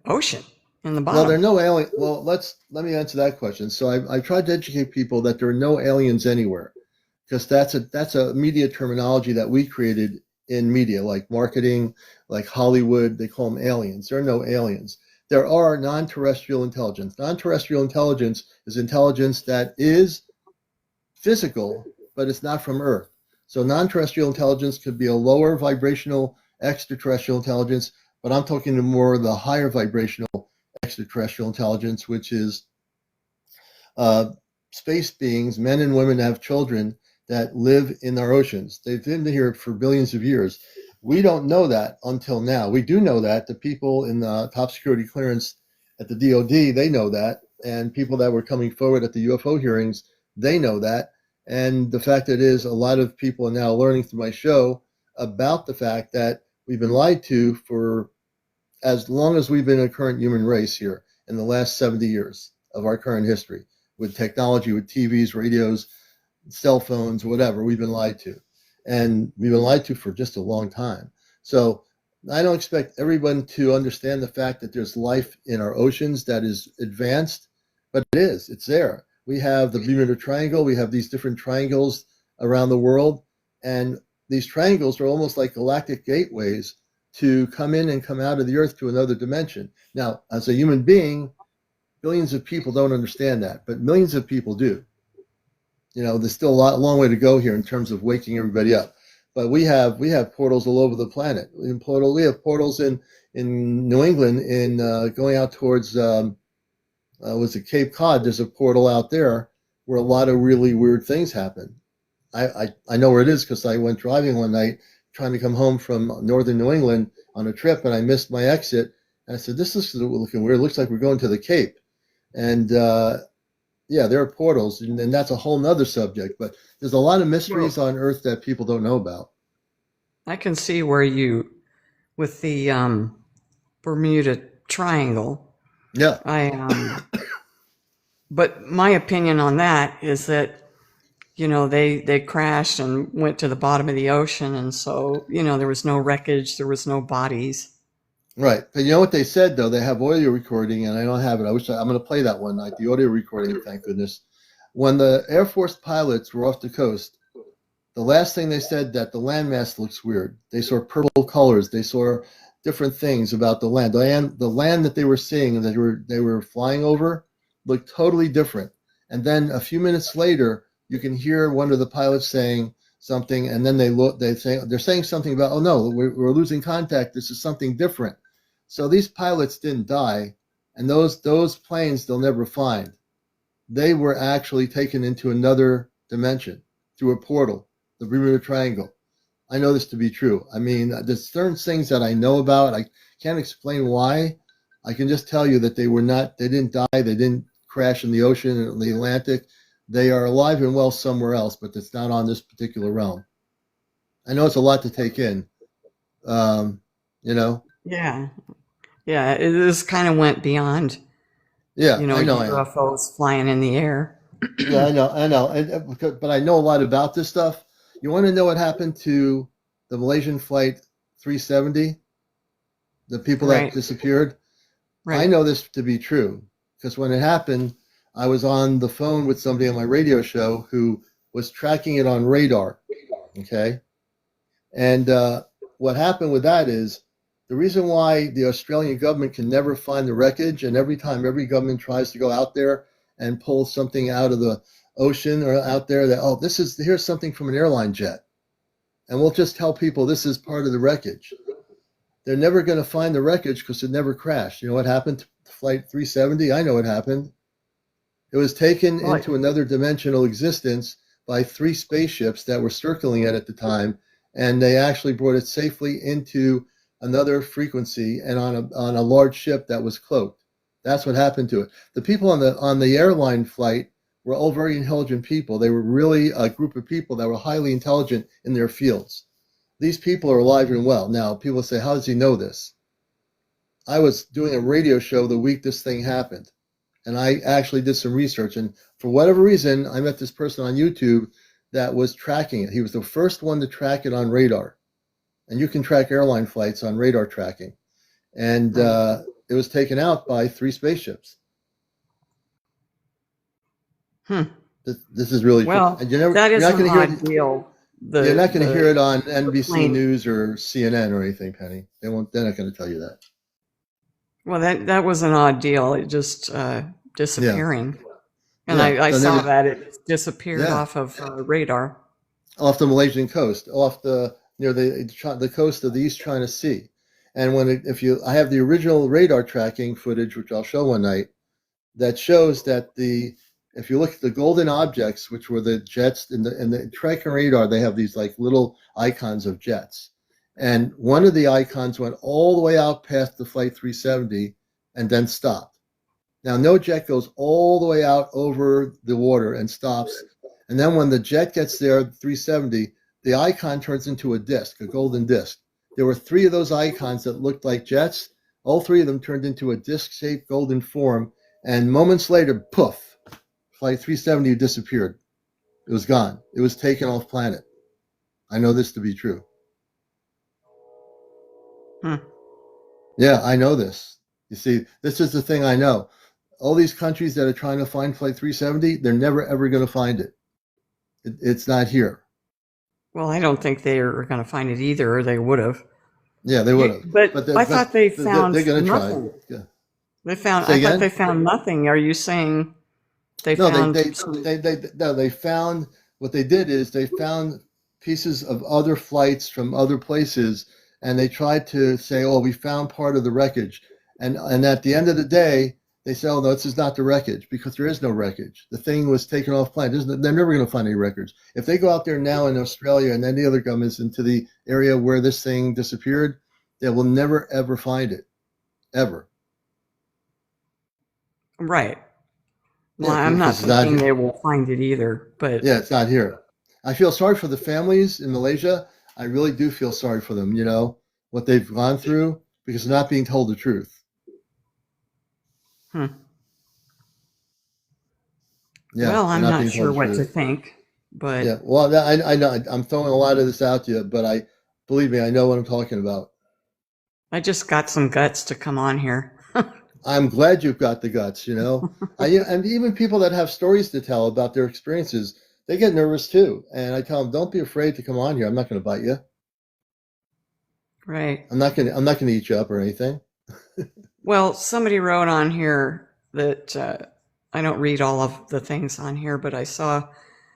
ocean, in the Well, there bottom? are no alien. Well, let me answer that question. So I've tried to educate people that there are no aliens anywhere, because that's a media terminology that we created in media, like marketing, like Hollywood. They call them aliens. There are no aliens. There are non-terrestrial intelligence. Non-terrestrial intelligence is intelligence that is physical, but it's not from Earth. So non-terrestrial intelligence could be a lower vibrational extraterrestrial intelligence, but I'm talking to more the higher vibrational extraterrestrial intelligence, which is uh, space beings, men and women that have children that live in our oceans. They've been here for billions of years. We don't know that until now. We do know that the people in the top security clearance at the DoD, they know that, and people that were coming forward at the UFO hearings, they know that. And the fact that is, a lot of people are now learning through my show about the fact that we've been lied to for as long as we've been a current human race here in the last 70 years. of our current history with technology, with TVs, radios, cell phones, whatever. We've been lied to, and we've been lied to for just a long time. So I don't expect everyone to understand the fact that there's life in our oceans that is advanced, but it is. It's there. We have the Bermuda Triangle. We have these different triangles around the world, and these triangles are almost like galactic gateways to come in and come out of the Earth to another dimension. Now, as a human being, billions of people don't understand that, but millions of people do. You know, there's still a long way to go here in terms of waking everybody up. But we have portals all over the planet. We have portals in New England, in going out towards was it Cape Cod? There's a portal out there where a lot of really weird things happen. I know where it is because I went driving one night trying to come home from northern New England on a trip, and I missed my exit. And I said, "This is looking weird. It looks like we're going to the Cape." And yeah, there are portals, and that's a whole nother subject. But there's a lot of mysteries on Earth that people don't know about. I can see where you, with the Bermuda Triangle. Yeah. But my opinion on that is that, you know, they crashed and went to the bottom of the ocean, and so, you know, there was no wreckage, there was no bodies. Right. But you know what they said, though? They have audio recording, and I don't have it. I'm going to play that one night, the audio recording, thank goodness. When the Air Force pilots were off the coast, the last thing they said that the landmass looks weird. They saw purple colors. They saw different things about the land. The land that they were seeing and that they were flying over looked totally different. And then a few minutes later, you can hear one of the pilots saying something, and then they're saying something about, oh no, we're losing contact. This is something different. So these pilots didn't die, and those planes they'll never find. They were actually taken into another dimension through a portal, the Bermuda Triangle. I know this to be true. I mean, there's certain things that I know about. I can't explain why. I can just tell you that they didn't die, they didn't crash in the ocean, in the Atlantic. They are alive and well somewhere else, but it's not on this particular realm. I know it's a lot to take in, you know? Yeah. Yeah, this kind of went beyond, Yeah, you know, I know. UFOs flying in the air. Yeah, I know. But I know a lot about this stuff. You want to know what happened to the Malaysian flight 370? The people that disappeared? Right. I know this to be true because when it happened, I was on the phone with somebody on my radio show who was tracking it on radar. Okay. And what happened with that is the reason why the Australian government can never find the wreckage, and every time every government tries to go out there and pull something out of the ocean or out there that, oh, here's something from an airline jet. And we'll just tell people this is part of the wreckage. They're never going to find the wreckage because it never crashed. You know what happened to Flight 370? I know what happened. It was taken into another dimensional existence by 3 spaceships that were circling it at the time, and they actually brought it safely into another frequency and on a large ship that was cloaked. That's what happened to it. The people on the airline flight were all very intelligent people. They were really a group of people that were highly intelligent in their fields. These people are alive and well. Now, people say, how does he know this? I was doing a radio show the week this thing happened, and I actually did some research. And for whatever reason, I met this person on YouTube that was tracking it. He was the first one to track it on radar. And you can track airline flights on radar tracking. And it was taken out by 3 spaceships. This is really well, true. that is an odd deal. You're not going to hear it on NBC News or CNN or anything, Penny. They're not going to tell you that. Well, that was an odd deal. It just disappearing. Yeah. And I saw that it disappeared off of radar. Off the Malaysian coast, near the coast of the East China Sea. And I have the original radar tracking footage, which I'll show one night, that shows that if you look at the golden objects, which were the jets in the tracking radar, they have these like little icons of jets. And one of the icons went all the way out past the Flight 370 and then stopped. Now, no jet goes all the way out over the water and stops. And then when the jet gets there, 370, the icon turns into a disc, a golden disc. There were 3 of those icons that looked like jets. All 3 of them turned into a disc-shaped golden form, And moments later, poof, Flight 370 disappeared. It was gone. It was taken off planet. I know this to be true. Hmm. Yeah, I know this. You see, this is the thing I know. All these countries that are trying to find Flight 370, they're never ever going to find it. It's not here. Well, I don't think they are going to find it either, or they would have. Yeah, they would have. But I But thought they found they're going to try. nothing. Yeah. They found. Say I thought again? they found nothing. Are you saying they No, found some? they found, what they did is they found pieces of other flights from other places, and they tried to say, "Oh, we found part of the wreckage," and at the end of the day, they said, "Oh, no, this is not the wreckage because there is no wreckage. The thing was taken off planet. They're never going to find any records. If they go out there now in Australia and any other governments into the area where this thing disappeared, they will never ever find it, ever." Right. Well, Yeah, I'm not because it's not. thinking they will find it either. But Yeah, it's not here. I feel sorry for the families in Malaysia. I really do feel sorry for them, what they've gone through because they're not being told the truth. hmm. Yeah, Well, they're I'm not not being told sure the what to truth. think. Yeah, But well, I know I'm throwing a lot of this out to you, but believe me, I know what I'm talking about. I just got some guts to come on here. I'm glad you've got the guts, and even people that have stories to tell about their experiences, they get nervous too. And I tell them, don't be afraid to come on here. I'm not going to bite you. Right. I'm not going to eat you up or anything. Well, somebody wrote on here that I don't read all of the things on here, but I saw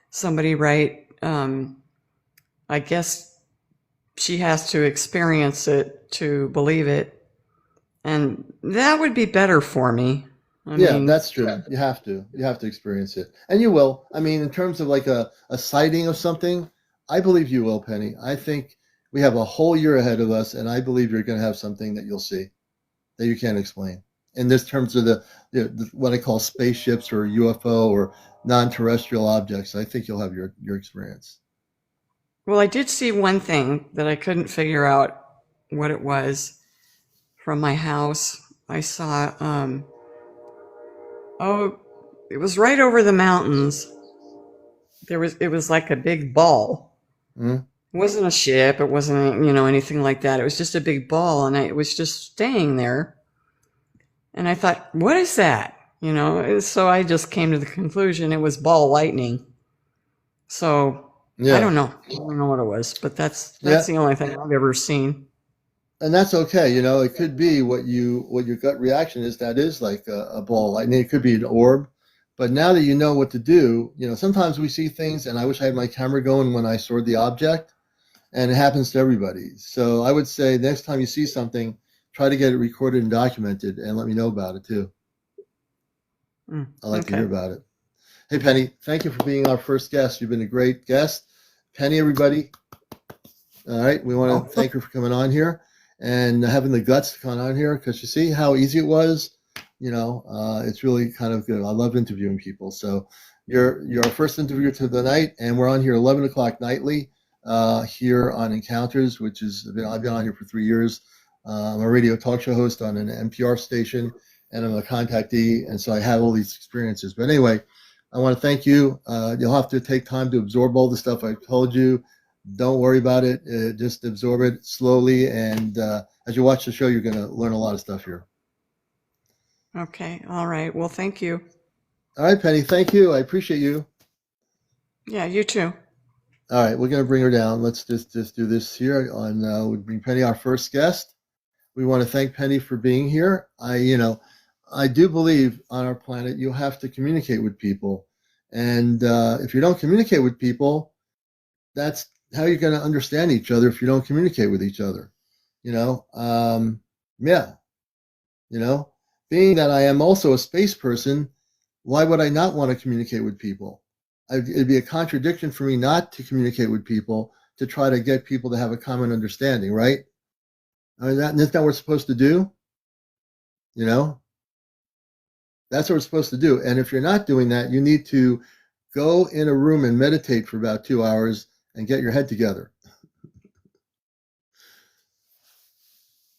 somebody write, I guess she has to experience it to believe it. And that would be better for me. I Yeah, mean, that's true. You have to. You have to experience it. And you will. I mean, in terms of like a sighting of something, I believe you will, Penny. I think we have a whole year ahead of us, and I believe you're going to have something that you'll see that you can't explain. In this terms of what I call spaceships or UFO or non-terrestrial objects, I think you'll have your experience. well, I did see one thing that I couldn't figure out what it was from my house. I saw, oh, it was right over the mountains. It was like a big ball. Hmm? It wasn't a ship. It wasn't, anything like that. It was just a big ball, and it was just staying there. And I thought, what is that? So I just came to the conclusion it was ball lightning. So I Yeah, don't know. I don't know what it was, but that's yeah, the only thing I've ever seen. and that's okay. It could be what your gut reaction is. That is like a ball lightning. It could be an orb. But now that you know what to do, sometimes we see things, and I wish I had my camera going when I saw the object, and it happens to everybody. So I would say next time you see something, try to get it recorded and documented, and let me know about it too. I'd like to hear Okay. about it. Hey, Penny, thank you for being our first guest. You've been a great guest. Penny, everybody. All right. We want to Oh, thank her for coming on here and having the guts to come on here because you see how easy it was. It's really kind of good. I love interviewing people. So you're our first interviewer to the night, and we're on here 11 o'clock nightly here on Encounters, which is I've been on here for 3 years. I'm a radio talk show host on an NPR station, and I'm a contactee, and so I have all these experiences. But anyway, I want to thank you. You'll have to take time to absorb all the stuff I've told you. Don't worry about it. Just absorb it slowly, and as you watch the show, you're going to learn a lot of stuff here. okay. All right. Well, thank you. All right, Penny. Thank you. I appreciate you. Yeah, you too. All right, we're going to bring her down. Let's just do this here. We bring Penny, our first guest. We want to thank Penny for being here. I do believe on our planet you have to communicate with people, and if you don't communicate with people, that's how you're going to understand each other. If you don't communicate with each other, yeah, being that I am also a space person, why would I not want to communicate with people? It'd be a contradiction for me not to communicate with people to try to get people to have a common understanding, right? I mean, isn't that what we're supposed to do? You know, that's what we're supposed to do. And if you're not doing that, you need to go in a room and meditate for about 2 hours and get your head together.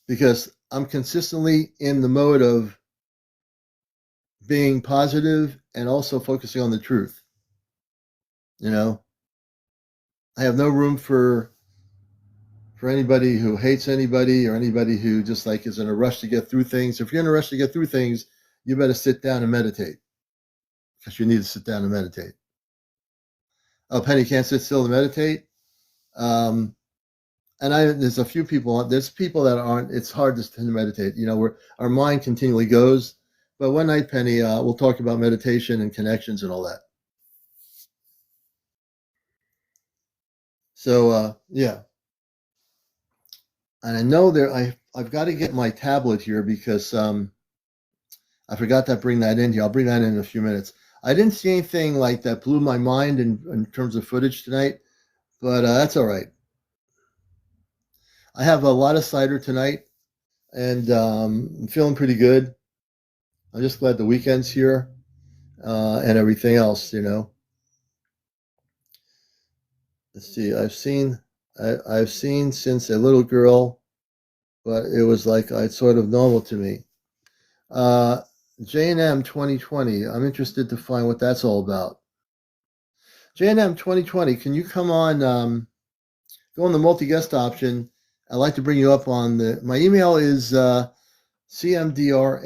Because I'm consistently in the mode of being positive and also focusing on the truth. You know, I have no room for anybody who hates anybody or anybody who just like is in a rush to get through things. If you're in a rush to get through things, you better sit down and meditate, because you need to sit down and meditate. Oh, Penny can't sit still to meditate. Um, and there's a few people. There's people that aren't. It's hard to meditate. You know, where our mind continually goes. But one night, Penny, we'll talk about meditation and connections and all that. So yeah, and I know I've got to get my tablet here because I forgot to bring that in here. I'll bring that in a few minutes. I didn't see anything like that blew my mind in terms of footage tonight, but that's all right. I have a lot of cider tonight, and I'm feeling pretty good. I'm just glad the weekend's here and everything else, you know. Let's see. I've seen since a little girl, but it was like it's sort of normal to me. Uh, J&M 2020. I'm interested to find what that's all about. J&M 2020. Can you come on? Go on the multi-guest option. I'd like to bring you up on my email is CmdrAleon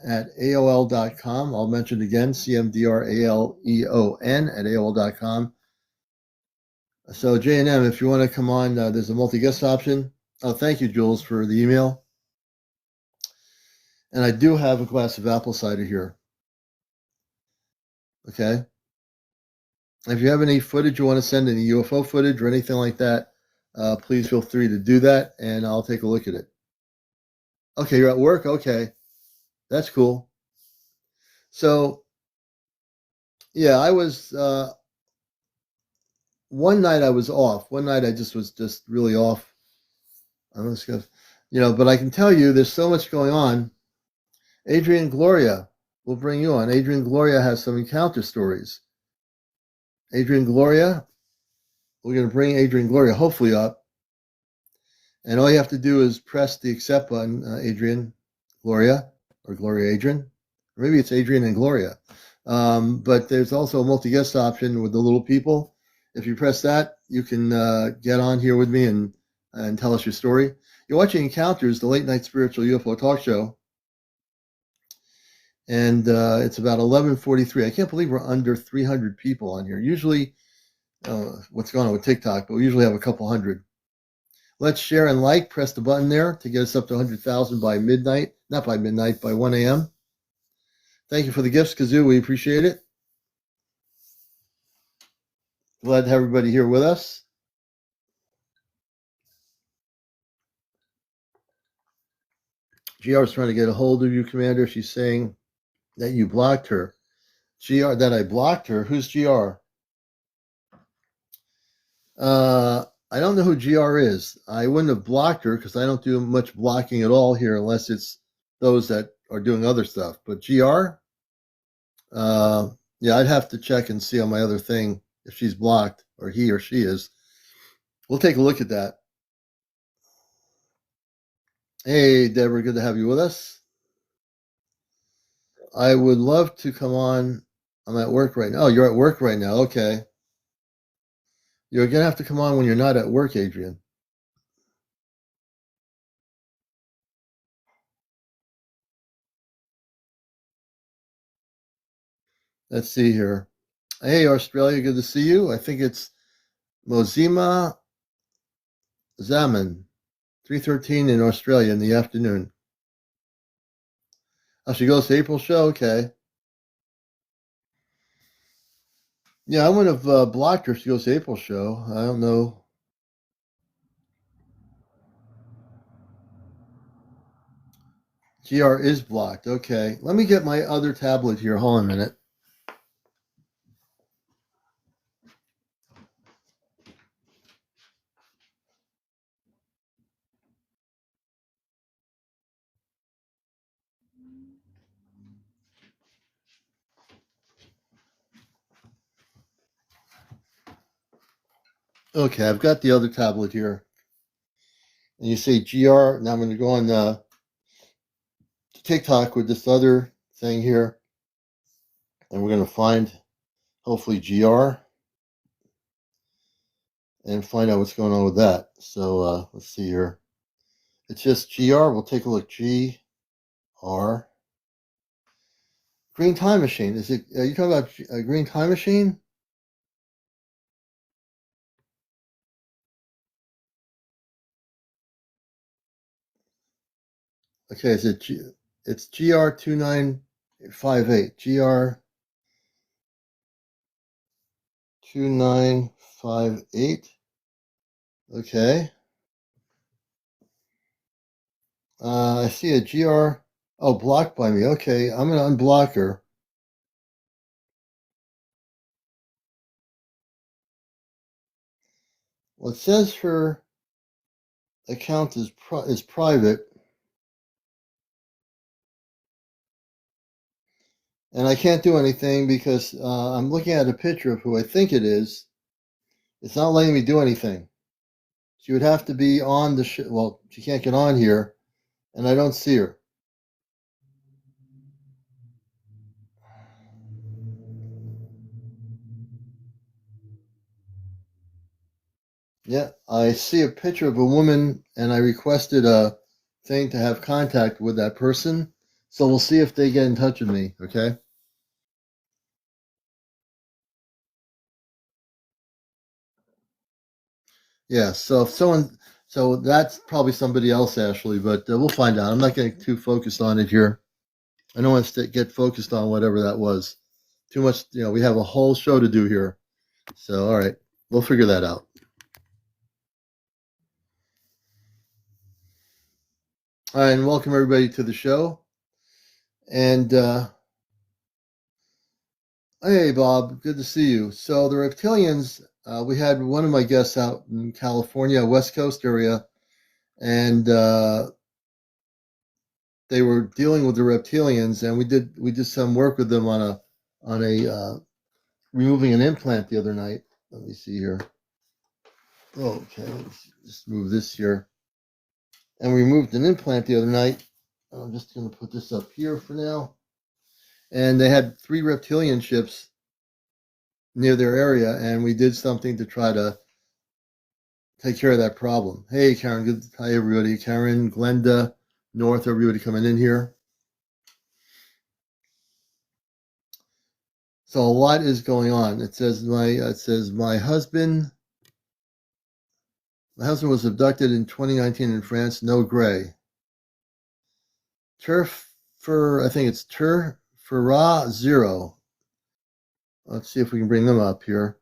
at AOL.com. I'll mention it again, CmdRAleon at AOL.com. So J&M, if you want to come on, there's a multi-guest option. Oh, thank you, Jules, for the email. And I do have a glass of apple cider here. Okay. If you have any footage you want to send, any UFO footage or anything like that, please feel free to do that, and I'll take a look at it. Okay, you're at work? Okay. That's cool. So, yeah, I was, one night I was off. One night I was just really off. I'm just gonna, but I can tell you there's so much going on. Adrian Gloria will bring you on. Adrian Gloria has some encounter stories. Adrian Gloria, we're going to bring Adrian Gloria hopefully up. And all you have to do is press the accept button, Adrian Gloria, or Gloria Adrian. Or maybe it's Adrian and Gloria. But there's also a multi-guest option with the little people. If you press that, you can get on here with me and tell us your story. You're watching Encounters, the late night spiritual UFO talk show. And it's about 11:43. I can't believe we're under 300 people on here. Usually, what's going on with TikTok, but we usually have a couple hundred. Let's share and like. Press the button there to get us up to 100,000 by midnight. Not by midnight, by 1 a.m. Thank you for the gifts, Kazoo. We appreciate it. Glad to have everybody here with us. GR is trying to get a hold of you, Commander. She's saying that you blocked her. GR, that I blocked her? Who's GR? I don't know who GR is. I wouldn't have blocked her because I don't do much blocking at all here unless it's those that are doing other stuff. But GR? Yeah, I'd have to check and see on my other thing if she's blocked or he or she is. We'll take a look at that. Hey, Deborah, good to have you with us. I would love to come on. I'm at work right now. Oh, you're at work right now. Okay. You're going to have to come on when you're not at work, Adrian. Let's see here. Hey, Australia, good to see you. I think it's Mozima Zaman, 3:13 in Australia in the afternoon. Oh, she goes to April's show? Okay. Yeah, I wouldn't have blocked her if she goes to April's show. I don't know. GR is blocked. Okay. Let me get my other tablet here. Hold on a minute. Okay, I've got the other tablet here. And you say GR. Now I'm going to go on TikTok with this other thing here, and we're going to find hopefully GR and find out what's going on with that. So let's see here. It's just GR. We'll take a look. GR. Green Time Machine. Is it? Are you talking about a Green Time Machine? Okay, is it it's GR2958. GR2958. Okay. I see a GR. Oh, blocked by me. Okay, I'm going to unblock her. Well, it says her account is private, and I can't do anything because I'm looking at a picture of who I think it is. It's not letting me do anything. She would have to be on the well, she can't get on here, and I don't see her. Yeah, I see a picture of a woman, and I requested a thing to have contact with that person. So we'll see if they get in touch with me, okay? Yeah, so if someone, so that's probably somebody else, Ashley, but we'll find out. I'm not getting too focused on it here. I don't want to get focused on whatever that was. Too much, we have a whole show to do here. So, all right, we'll figure that out. All right, and welcome everybody to the show. And hey, Bob, good to see you. So the reptilians, we had one of my guests out in California, West Coast area, and they were dealing with the reptilians, and we did some work with them on a removing an implant the other night. Let me see here. Okay, let's just move this here. And we removed an implant the other night. I'm just going to put this up here for now. And they had 3 reptilian ships near their area, and we did something to try to take care of that problem. Hey, Karen. Good. Hi, everybody. Karen, Glenda, North, everybody coming in here. So a lot is going on. It says my husband was abducted in 2019 in France. No gray. I think it's Turfera 0. Let's see if we can bring them up here.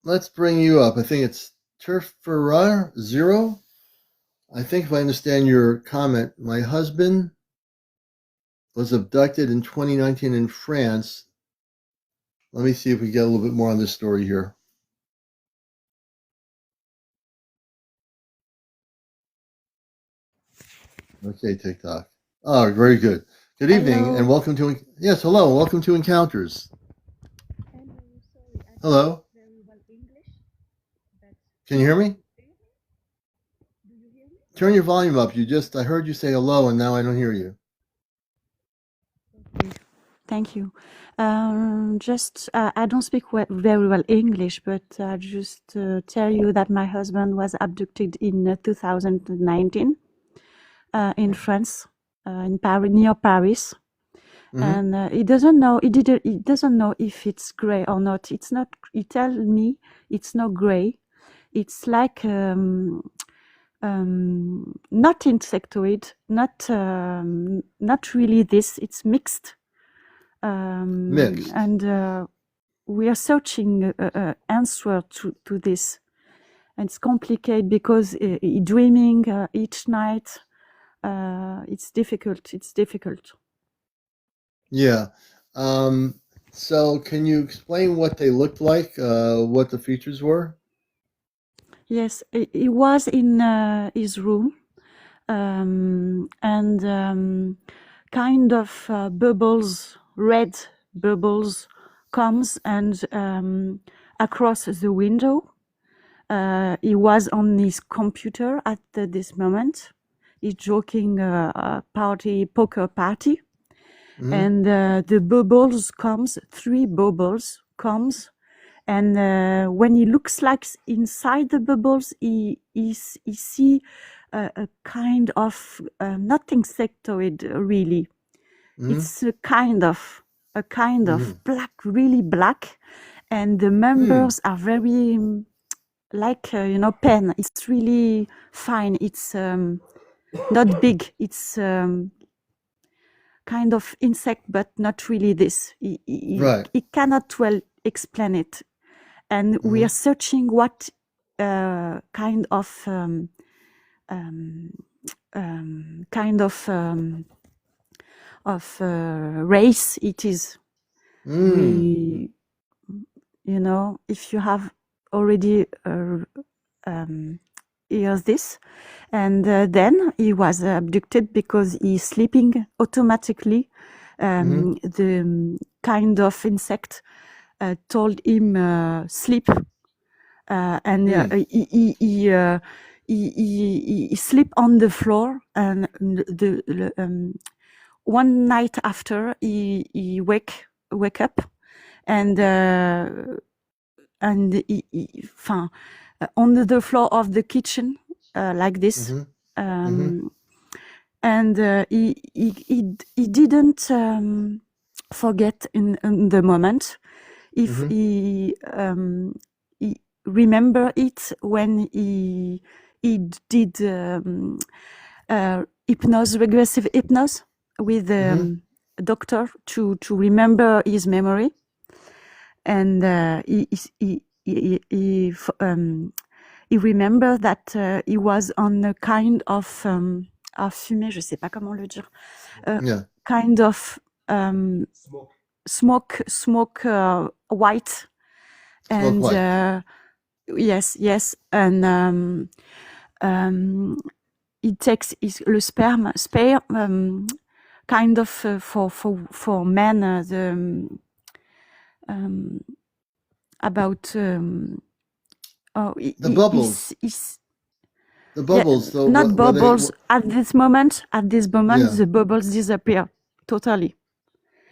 Let's bring you up. I think it's Turfera 0. I think if I understand your comment, my husband was abducted in 2019 in France. Let me see if we get a little bit more on this story here. Okay, TikTok. Oh, very good. Good evening, Hello. and welcome to yes, hello, and welcome to Encounters. Hello. Can you hear me? Turn your volume up. I heard you say hello, and now I don't hear you. Thank you. I don't speak very well English, but just tell you that my husband was abducted in 2019 in France, in Paris, near Paris, and he doesn't know. He doesn't know if it's gray or not. It's not. He tells me it's not gray. It's like not insectoid, not really this. It's mixed. Mixed. And we are searching an answer to this. And it's complicated because dreaming each night, it's difficult. Yeah. So can you explain what they looked like, what the features were? Yes, he was in his room, and kind of bubbles, red bubbles, comes and across the window. he was on his computer at this moment. He's joking poker party, and the bubbles comes, 3 bubbles comes, and when he looks like inside the bubbles, he see a kind of not insectoid really. It's a kind of black, really black, and the members are very like pen. It's really fine. It's not big. It's kind of insect, but not really this. Right. He cannot well explain it, and we are searching what kind of race it is. We, if you have already hears this, and then he was abducted because he's sleeping automatically. The kind of insect told him sleep, and he sleep on the floor, and one night after he wake up, and on the floor of the kitchen like this, and he didn't forget in the moment. If he remember it when he did hypnosis, regressive hypnosis with a doctor to remember his memory, and he remember that he was on a kind of fumée, je sais pas comment le dire, kind of smoke white, and yes, and it takes le sperm kind of for men about the bubbles. The bubbles, though, not bubbles. At this moment, the bubbles disappear totally.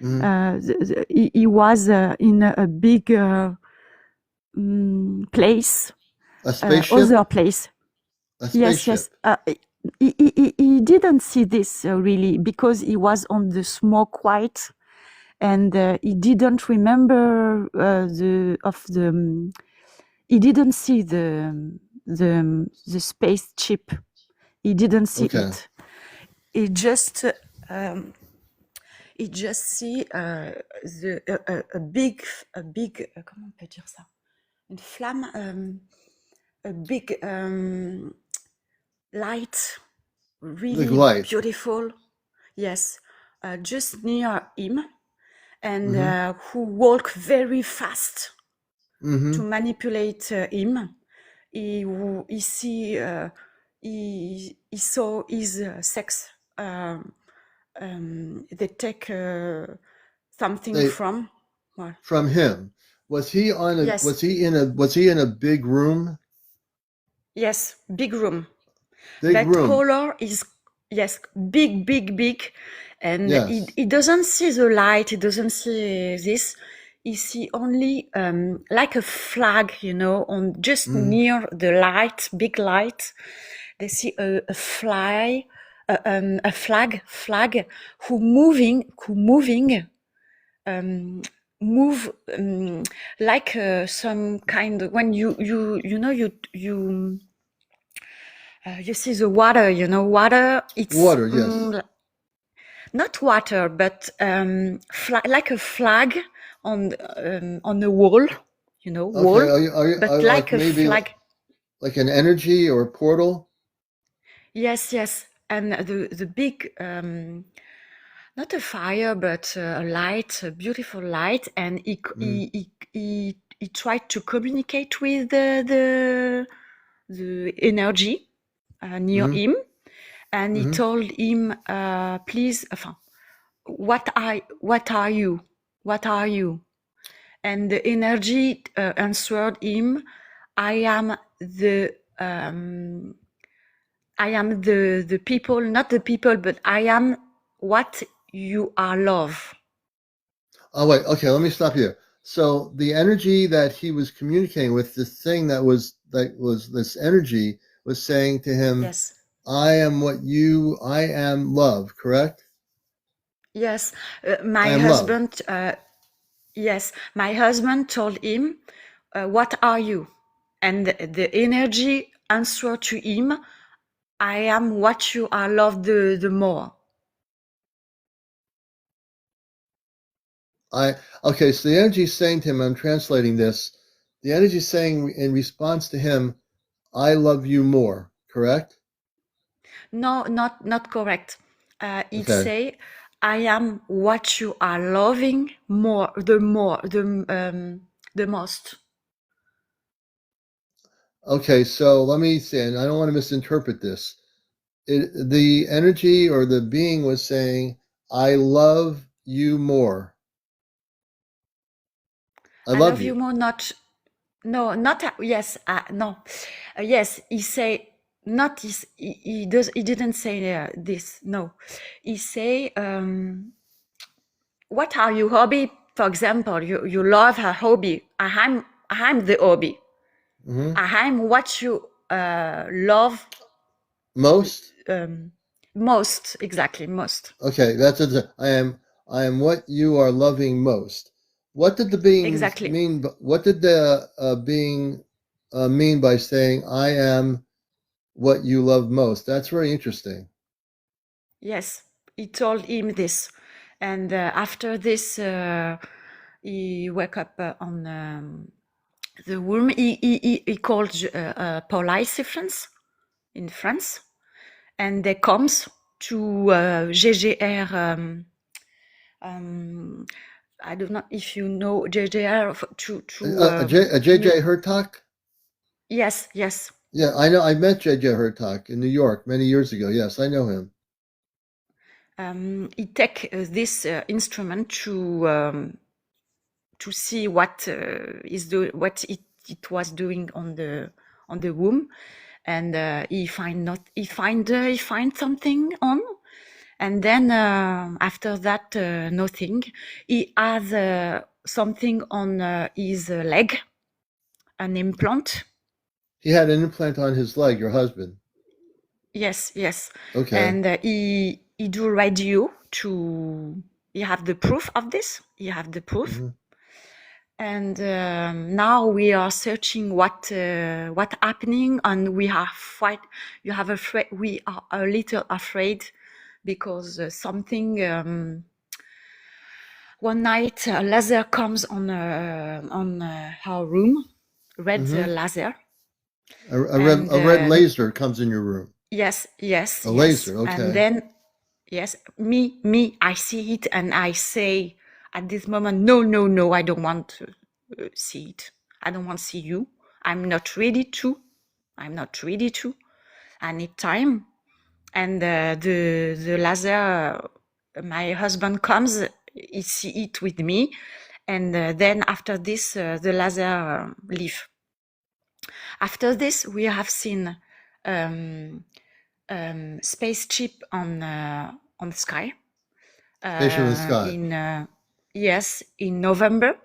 He was in a big place, a spaceship. Other place. A spaceship. Yes. He didn't see this really because he was on the smoke white, and he didn't remember he didn't see the spaceship. He didn't see it. He just see a big comment on peut dire ça? Une flamme, a big light, really light. beautiful. Yes, just near him, and who walk very fast to manipulate him. He saw his sex. They take something from him. Was he on a? Yes. Was he in a big room? Yes, big room. Big room. Color is big, and he doesn't see the light. He doesn't see this. He see only like a flag, on just near the light, big light. They see a flag who moving, move like some kind of, when you see the water, water. It's water, yes. Not water, but like a flag on the wall, wall. But like a flag, like an energy or a portal. Yes, and the big, not a fire, but a light, a beautiful light, and he tried to communicate with the energy near him, and he told him, please, what are you? And the energy answered him, I am the people, not the people, but I am what you are love. Oh, wait. Okay, let me stop here. So the energy that he was communicating with, this thing that was this energy was saying to him, Yes. I am love, correct? Yes. I My am love. husband, yes, my husband told him, what are you? And the energy answered to him, I am what you are loved the more. Okay, so the energy is saying to him, I'm translating this. The energy is saying in response to him, I love you more, correct? No, not correct. It Okay. say, I am what you are loving more, the most. Okay, so let me say, and I don't want to misinterpret this. The energy or the being was saying, I love you more. I I love love you you. more, not, no, not, yes, no. Yes, he say, not this, he didn't say this, no. He say, what are your hobby? For example, you love a hobby. I'm the hobby. Hmm. I'm what you love Most? most. Exactly, most. Okay, that's it. I am what you are loving most. What did the beings Exactly. mean? What did the being mean by saying, I am what you love most? That's very interesting. Yes, he told him this, and after this, he woke up on the room. He called police in France, and they comes to GGR. I don't know if you know GGR A JJ Hertak? yes, yes. Yeah, I know. I met JJ Hertak in New York many years ago. Yes, I know him. He take this instrument to see what it was doing on the room, and he find something on, and then after that nothing. He has something on his leg, an implant. He had an implant on his leg, your husband. Yes, yes. Okay. And he do radio to. He have the proof of this. He have the proof. Hmm. And now we are searching what happening, and we are afraid. We are a little afraid because something. One night, a laser comes on our room, red Hmm. laser, A and red laser comes in your room. yes, yes, A yes, laser, and okay. then yes, me, I see it, and I say at this moment, no, no, no, I don't want to see it. I don't want to see you. I'm not ready to. I'm not ready to. I need time. And the laser, my husband comes, he see it with me, and then after this, the laser leave. After this, we have seen um, spaceship on the sky. Spaceship in the sky. In yes, in November,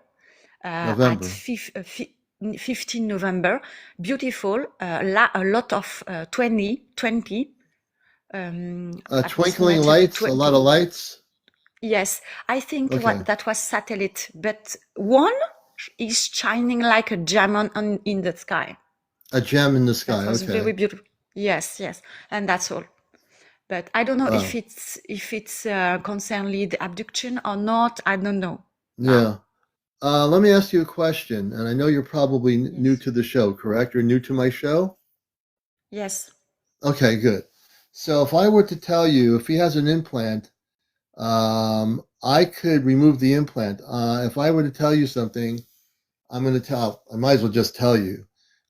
at November. 15 November, beautiful, a lot of 20 at this Twinkling moment. lights, a lot of lights. Yes, I think Okay. that was satellite, but one is shining like a diamond in the sky. A gem in the That sky, was very okay. beautiful. Yes, yes, and that's all. But I don't know Wow. if it's concerning the abduction or not. I don't know now. Yeah. Let me ask you a question, and I know you're probably new Yes, to the show, correct? You're new to my show? yes, Okay, good. So if I were to tell you if he has an implant, I could remove the implant. If I were to tell you something, I might as well just tell you.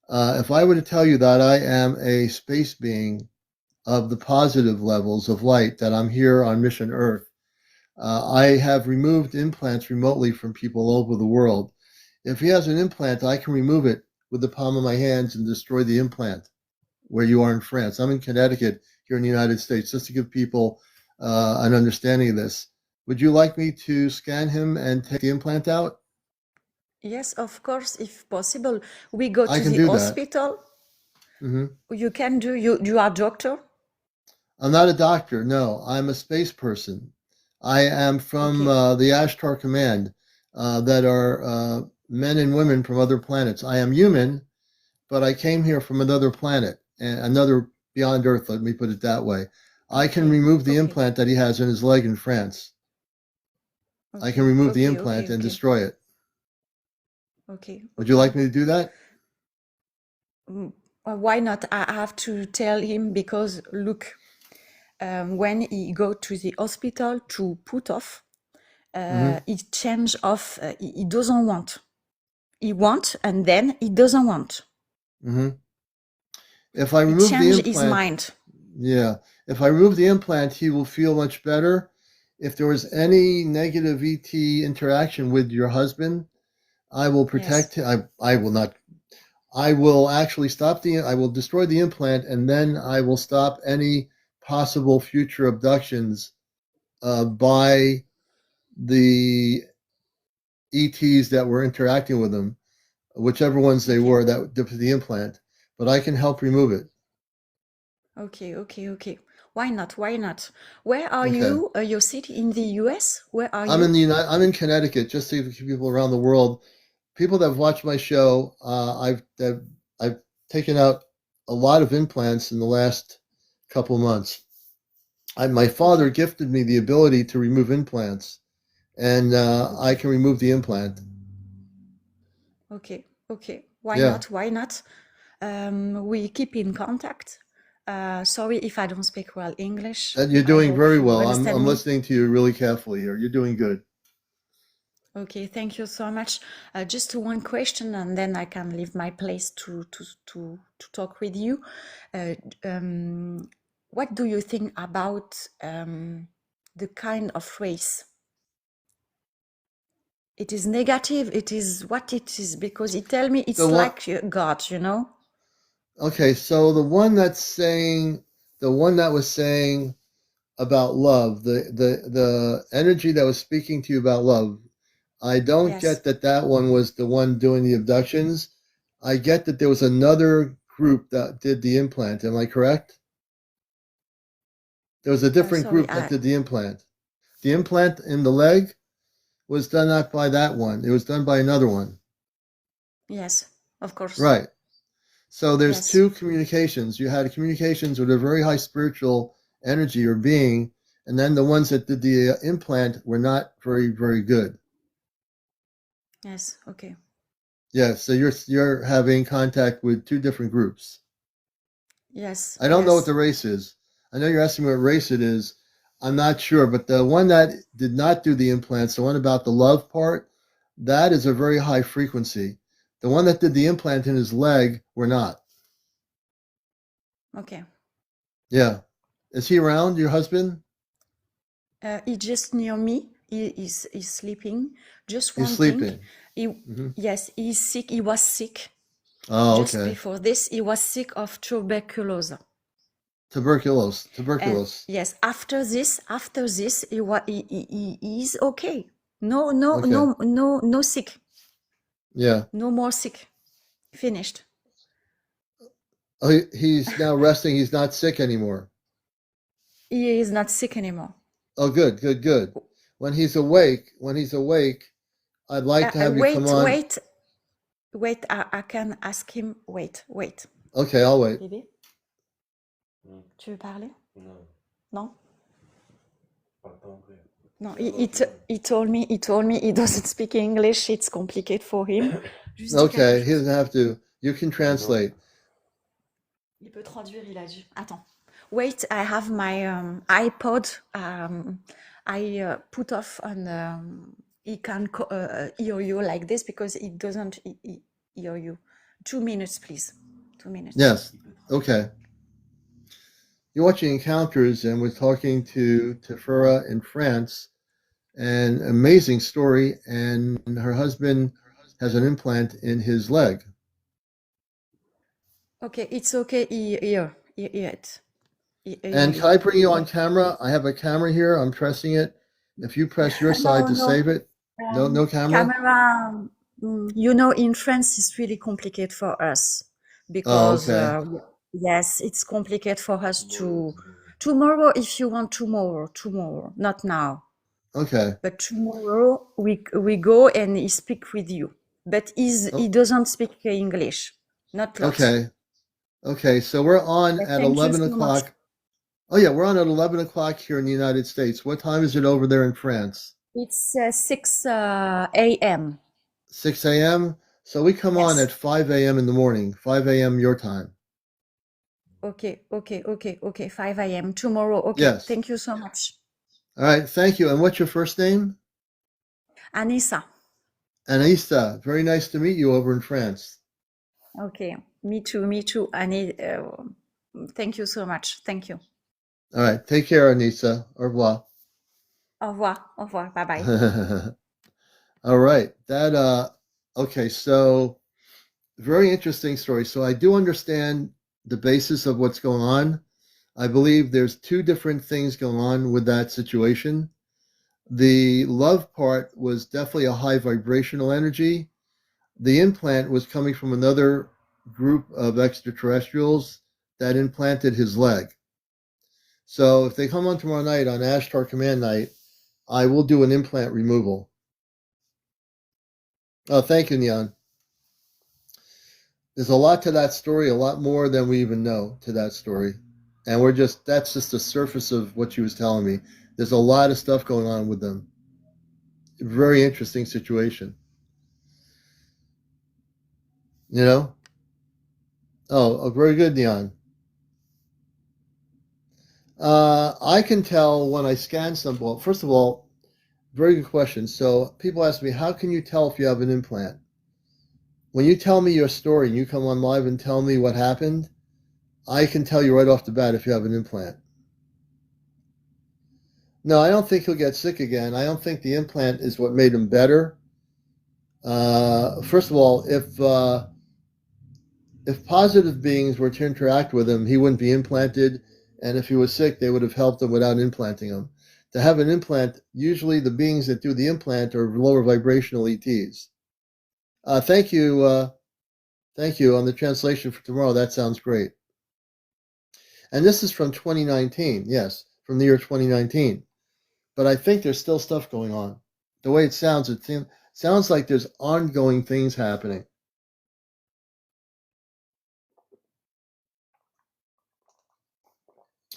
If I were to tell you that I am a space being of the positive levels of light, that I'm here on mission Earth, I have removed implants remotely from people all over the world. If he has an implant, I can remove it with the palm of my hands and destroy the implant where you are in France. I'm in Connecticut here in the United States, just to give people an understanding of this. Would you like me to scan him and take the implant out? Yes, of course, if possible. We go I to can the do that. hospital. Hmm. You can do, you are doctor? I'm not a doctor. No, I'm a space person. I am from Okay. the Ashtar Command that are men and women from other planets. I am human, but I came here from another planet, and another beyond Earth, let me put it that way. I can Okay. remove the Okay. implant that he has in his leg in France. I can Okay. remove the Okay. implant Okay. and Okay. destroy it. Okay. Would you Okay. like me to do that? Why not? I have to tell him because look, when he go to the hospital to put off, Hmm. he change off. He doesn't want. He want and then he doesn't want. Hmm. If I He remove the change his implant, mind. yeah, if I remove the implant, he will feel much better. If there was any negative ET interaction with your husband, I will Yes. protect him. I will not. I will actually stop I will destroy the implant, and then I will stop any possible future abductions by the ETs that were interacting with him, whichever ones they Okay. were that did the implant. But I can help remove it. Okay. Okay. Okay. Why not? Why not? Where are Okay. you? Your city in the US? Where are I'm in you? the I'm in Connecticut, just to give people around the world. People that have watched my show, I've taken out a lot of implants in the last couple months. My father Okay. gifted me the ability to remove implants, and I Okay. can remove the implant. Okay. Okay. Why Yeah, not? Why not? We keep in contact. Sorry if I don't speak well English. and you're I doing hope very you well. understand I'm me. listening to you really carefully here. You're doing good. Okay, thank you so much. Just one question, and then I can leave my place to talk with you. Uh, what do you think about the kind of race? It is negative. It is what it is because it tell me The it's one, like God, you know. okay, so the one that was saying about love, the energy that was speaking to you about love. I don't Yes. get that that one was the one doing the abductions. I get that there was another group that did the implant. Am I correct? There was a different Sorry. group that did the implant. The implant in the leg was done not by that one. It was done by another one. Yes, of course. Right. So there's Yes. two communications. You had communications with a very high spiritual energy or being, and then the ones that did the implant were not very, very good. Yes. Okay. Yeah, so you're having contact with two different groups. Yes. I don't know what Yes. the race is. I know you're asking me what race it is. I'm not sure, but the one that did not do the implants, the one about the love part, that is a very high frequency. The one that did the implant in his leg were not. Okay. Yeah. Is he around, your husband? He just near me. He's sleeping. Just He's one thing. sleeping. He Hmm. Yes, he's sick. He was sick. Oh, Just okay. before this, he was sick of tuberculosis. Tuberculosis. And Tuberculosis. yes, after this, he is okay. No, no, Okay. no, no, no sick. Yeah. No more sick. Finished. Oh, he's now resting. He's not sick anymore. He is not sick anymore. Oh, good, good, good. When he's awake, I'd like to have you come Wait, on. wait, wait. I can ask him. Wait, wait. Okay, I'll wait. Bébé, tu veux parler? Non? No, he told me he doesn't speak English. It's complicated for him. Juste dis quelque Okay, he chose. doesn't have to. You can translate. Il peut traduire, il a dit. Attends. Wait, I have my iPod. I put off on. He can hear you like this because it doesn't hear you. 2 minutes, please. 2 minutes. Yes. Okay. You're watching Encounters, and we're talking to Tefera in France. An amazing story, and her husband has an implant in his leg. Okay, it's okay here. And can I bring you on camera? I have a camera here. I'm pressing it. If you press your side No, to no. save it, no camera? Camera, in France, it's really complicated for us Oh, because, okay. yes, it's complicated for us to. Tomorrow, if you want tomorrow, not now, Okay. but tomorrow we go and he speak with you. But he Oh, doesn't speak English, not lots. okay. Okay. So we're on But at thank you 11 so much. o'clock. Oh, yeah. We're on at 11 o'clock here in the United States. What time is it over there in France? It's 6 a.m. 6 a.m. So we come on Yes. at 5 a.m. in the morning, 5 a.m. your time. Okay. 5 a.m. tomorrow. Okay. Yes. Thank you so much. All right. Thank you. And what's your first name? Anissa. Anissa. Very nice to meet you over in France. Okay. Me too. Thank you so much. Thank you. All right. Take care, Anissa. Au revoir. Au revoir. Bye bye. All right. Okay, so very interesting story. So I do understand the basis of what's going on. I believe there's two different things going on with that situation. The love part was definitely a high vibrational energy. The implant was coming from another group of extraterrestrials that implanted his leg. So if they come on tomorrow night on Ashtar Command Night, I will do an implant removal. Oh, thank you, Neon. There's a lot to that story, a lot more than we even know to that story. And that's just the surface of what she was telling me. There's a lot of stuff going on with them. Very interesting situation. You know? Oh, very good, Neon. I can tell when I scan some. Well, first of all, very good question. So people ask me, how can you tell if you have an implant? When you tell me your story and you come on live and tell me what happened, I can tell you right off the bat if you have an implant. No, I don't think he'll get sick again. I don't think the implant is what made him better. First of all, if positive beings were to interact with him, he wouldn't be implanted, and if he was sick, they would have helped him without implanting him. To have an implant, usually the beings that do the implant are lower vibrational ETs. Thank you. Thank you on the translation for tomorrow. That sounds great. And this is from 2019. Yes, from the year 2019. But I think there's still stuff going on. The way it sounds like there's ongoing things happening.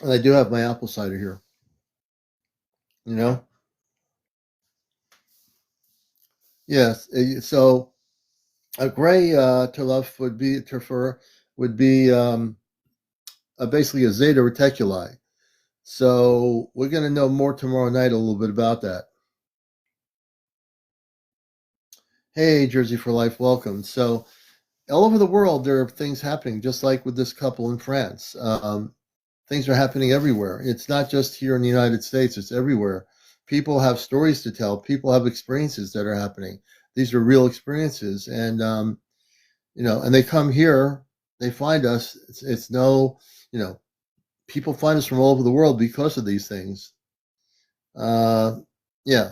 And I do have my apple cider here. You know? Yes. So a gray turf would be basically a zeta reticuli. So we're going to know more tomorrow night a little bit about that. Hey, Jersey for Life, welcome. So all over the world, there are things happening, just like with this couple in France. Things are happening everywhere. It's not just here in the United States, it's everywhere. People have stories to tell. People have experiences that are happening. These are real experiences. And, and they come here, they find us. It's no, people find us from all over the world because of these things. Yeah,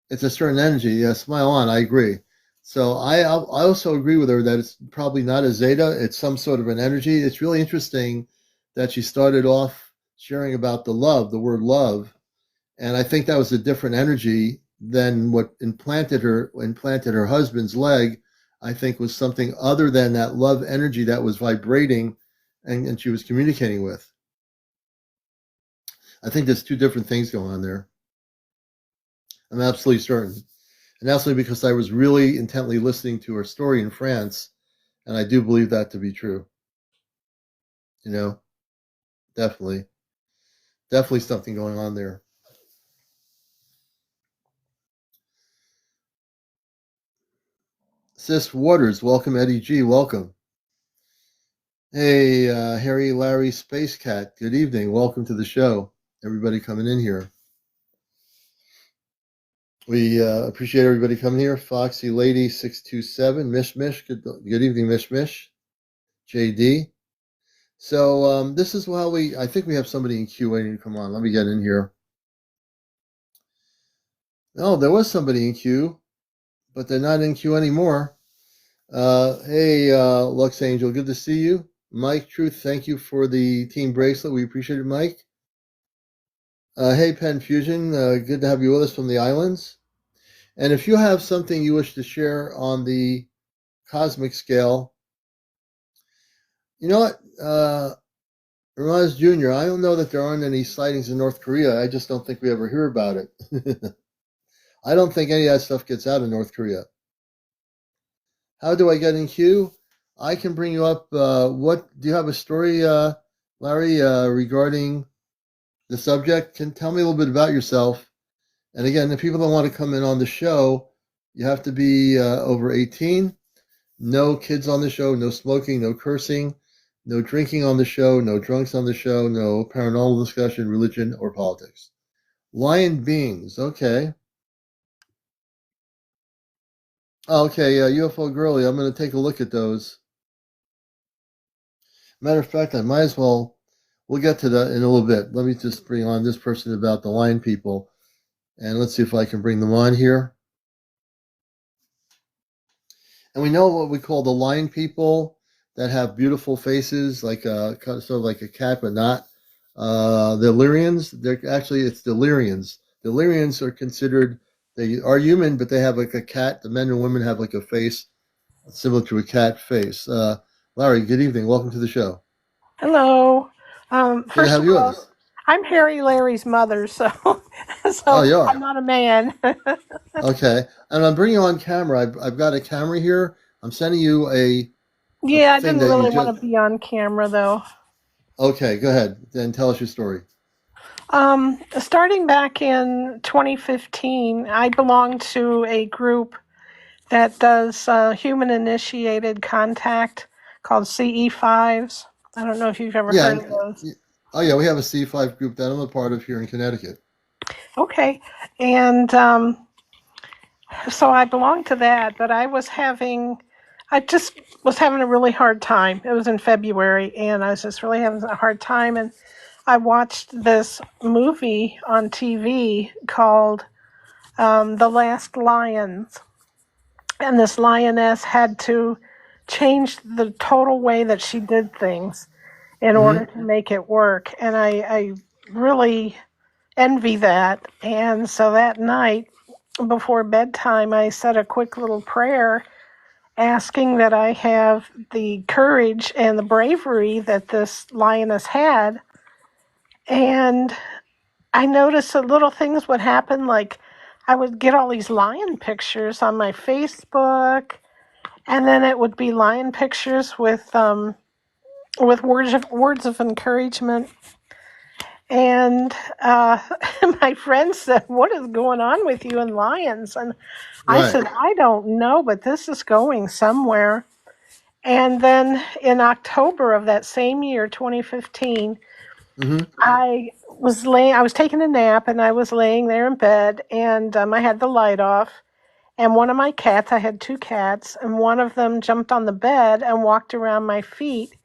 it's a certain energy. Yeah, smile on. I agree. So I also agree with her that it's probably not a zeta. It's some sort of an energy. It's really interesting that she started off sharing about the word love, and I think that was a different energy than what implanted her husband's leg. I think was something other than that love energy that was vibrating, and she was communicating with. I think there's two different things going on there. I'm absolutely certain. And absolutely because I was really intently listening to her story in France, and I do believe that to be true. Definitely. Definitely something going on there. Sis Waters, welcome. Eddie G, welcome. Hey, Harry, Larry, Space Cat, good evening. Welcome to the show. Everybody coming in here. We appreciate everybody coming here. Foxy Lady 627, Mish Mish, good evening, Mish Mish. JD, So this is how I think we have somebody in queue waiting to come on. Let me get in here. Oh, there was somebody in queue, but they're not in queue anymore. Hey, Lux Angel, good to see you. Mike Truth, thank you for the team bracelet. We appreciate it, Mike. Hey, Pen Fusion, good to have you with us from the islands. And if you have something you wish to share on the cosmic scale, you know what? Ramaz Jr., I don't know that there aren't any sightings in North Korea. I just don't think we ever hear about it. I don't think any of that stuff gets out of North Korea. How do I get in queue? I can bring you up. What do you have a story, Larry, regarding the subject? Can tell me a little bit about yourself. And again, the people that want to come in on the show, you have to be over 18. No kids on the show, no smoking, no cursing, no drinking on the show, no drunks on the show, no paranormal discussion, religion, or politics. Lion beings, okay. Okay, UFO Girly, I'm going to take a look at those. Matter of fact, I might as well, we'll get to that in a little bit. Let me just bring on this person about the lion people, and let's see if I can bring them on here. And we know what we call the lion people that have beautiful faces, like sort of like a cat, but not. The Illyrians, it's Delirians. Delirians are considered, they are human, but they have like a cat. The men and women have like a face similar to a cat face. Larry, good evening. Welcome to the show. Hello. Good to First have of you with all, us. I'm Harry Larry's mother, so Oh, you I'm are. not a man. Okay. And I'm bringing you on camera. I've got a camera here. I'm sending you a Yeah, I thing didn't that you really want just. to be on camera though. Okay, go ahead. Then tell us your story. Starting back in 2015, I belong to a group that does human initiated contact called CE5s. I don't know if you've ever Yeah. heard of those. Oh, yeah. We have a C5 group that I'm a part of here in Connecticut. Okay. And so I belong to that, but I just was having a really hard time. It was in February, and I was just really having a hard time. And I watched this movie on TV called The Last Lions. And this lioness had to change the total way that she did things in Mm-hmm. order to make it work. And I really envy that. And so that night, before bedtime, I said a quick little prayer asking that I have the courage and the bravery that this lioness had. And I noticed that little things would happen, like I would get all these lion pictures on my Facebook, and then it would be lion pictures with words of encouragement. And my friend said, "What is going on with you and lions?" And I Right. said, "I don't know, but this is going somewhere." And then in October of that same year, 2015, Mm-hmm. I was taking a nap and I was laying there in bed, and I had the light off. And one of my cats, I had two cats, and one of them jumped on the bed and walked around my feet.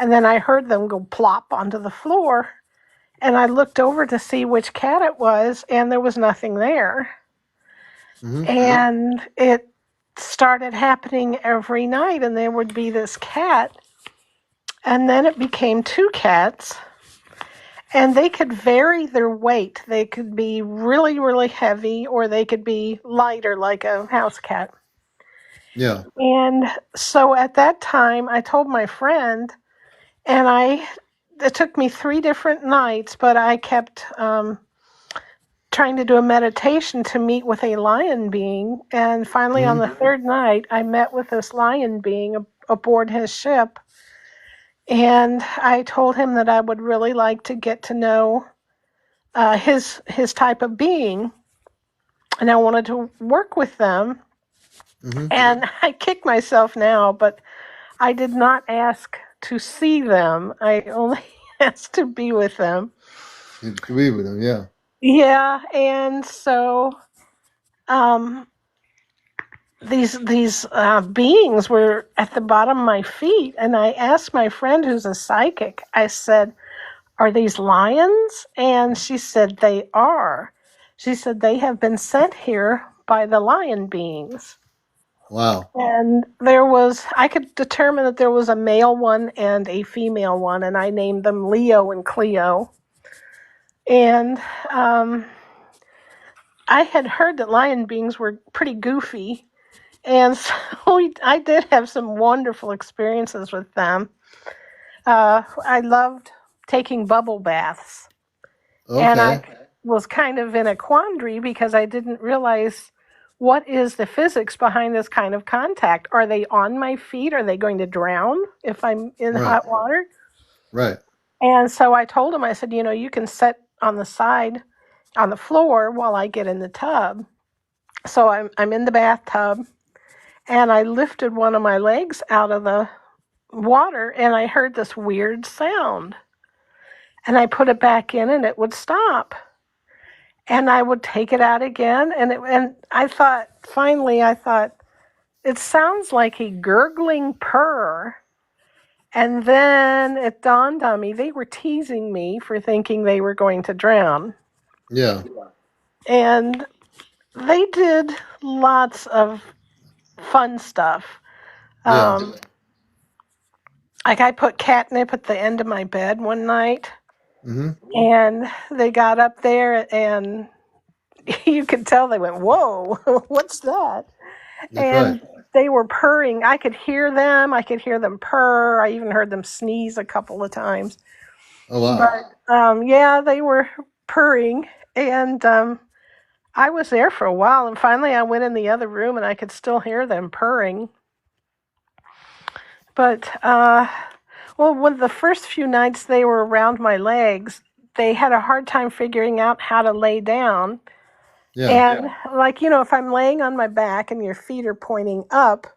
And then I heard them go plop onto the floor. And I looked over to see which cat it was, and there was nothing there. Mm-hmm. And it started happening every night, and there would be this cat. And then it became two cats, and they could vary their weight. They could be really, really heavy, or they could be lighter, like a house cat. Yeah. And so at that time, I told my friend, and it took me 3 different nights, but I kept trying to do a meditation to meet with a lion being. And finally, on Mm-hmm. the third night, I met with this lion being aboard his ship. And I told him that I would really like to get to know his type of being, and I wanted to work with them. Mm-hmm. And I kick myself now, but I did not ask to see them. I only asked to be with them. To be with them, yeah. Yeah, and so um, these beings were at the bottom of my feet, and I asked my friend who's a psychic. I said, "Are these lions?" And she said, "They are." She said they have been sent here by the lion beings. Wow. And I could determine that there was a male one and a female one, and I named them Leo and Cleo. And I had heard that lion beings were pretty goofy, and so I did have some wonderful experiences with them. I loved taking bubble baths, and Okay. I was kind of in a quandary because I didn't realize what is the physics behind this kind of contact. Are they on my feet? Are they going to drown if I'm in Right. hot water? Right. And so I told him, I said, you can sit on the side on the floor while I get in the tub. So I'm in the bathtub, and I lifted one of my legs out of the water, and I heard this weird sound. And I put it back in, and it would stop. And I would take it out again, and I thought, finally, it sounds like a gurgling purr. And then it dawned on me they were teasing me for thinking they were going to drown. Yeah. And they did lots of fun stuff. Yeah. Like I put catnip at the end of my bed one night, Mm-hmm. and they got up there, and you could tell they went, "Whoa, what's that?" That's right. And they were purring. I could hear them. I could hear them purr. I even heard them sneeze a couple of times. Oh wow. But yeah, they were purring, and I was there for a while. And finally, I went in the other room, and I could still hear them purring. But well, when the first few nights they were around my legs, they had a hard time figuring out how to lay down. Yeah. And like, if I'm laying on my back and your feet are pointing up,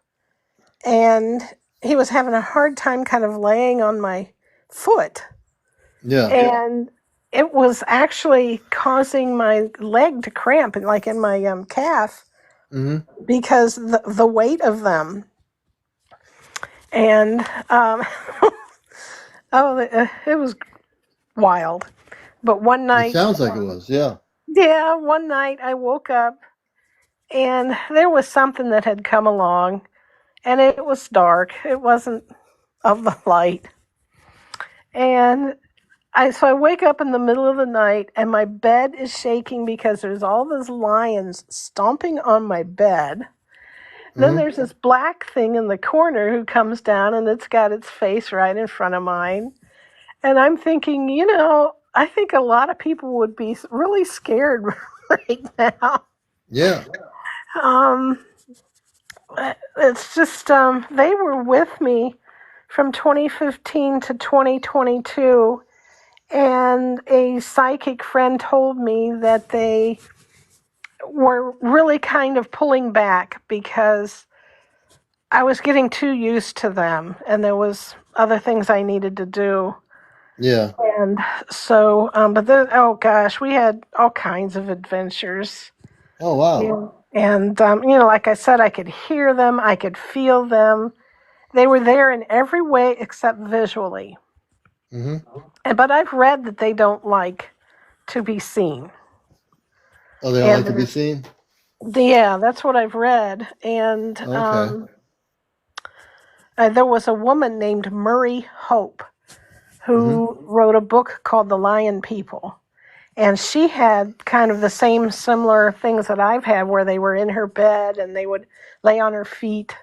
and he was having a hard time kind of laying on my foot. Yeah. And it was actually causing my leg to cramp, and like in my calf, Mm-hmm. because the weight of them. And it was wild. But one It night, sounds like it was. Yeah. yeah, one night I woke up, and there was something that had come along, and it was dark. It wasn't of the light. And so I wake up in the middle of the night, and my bed is shaking because there's all those lions stomping on my bed. Then Mm-hmm. there's this black thing in the corner who comes down, and it's got its face right in front of mine. And I'm thinking, I think a lot of people would be really scared right now. Yeah. Um, it's just they were with me from 2015 to 2022, and a psychic friend told me that they were really kind of pulling back because I was getting too used to them, and there was other things I needed to do. Yeah. And so, but then, oh gosh, we had all kinds of adventures. Oh wow. And like I said, I could hear them, I could feel them. They were there in every way except visually. Mm-hmm. But I've read that they don't like to be seen. Oh, they don't like to be seen? Yeah, that's what I've read. And Okay. there was a woman named Murray Hope who wrote a book called The Lion People. And she had kind of the same similar things that I've had, where they were in her bed and they would lay on her feet.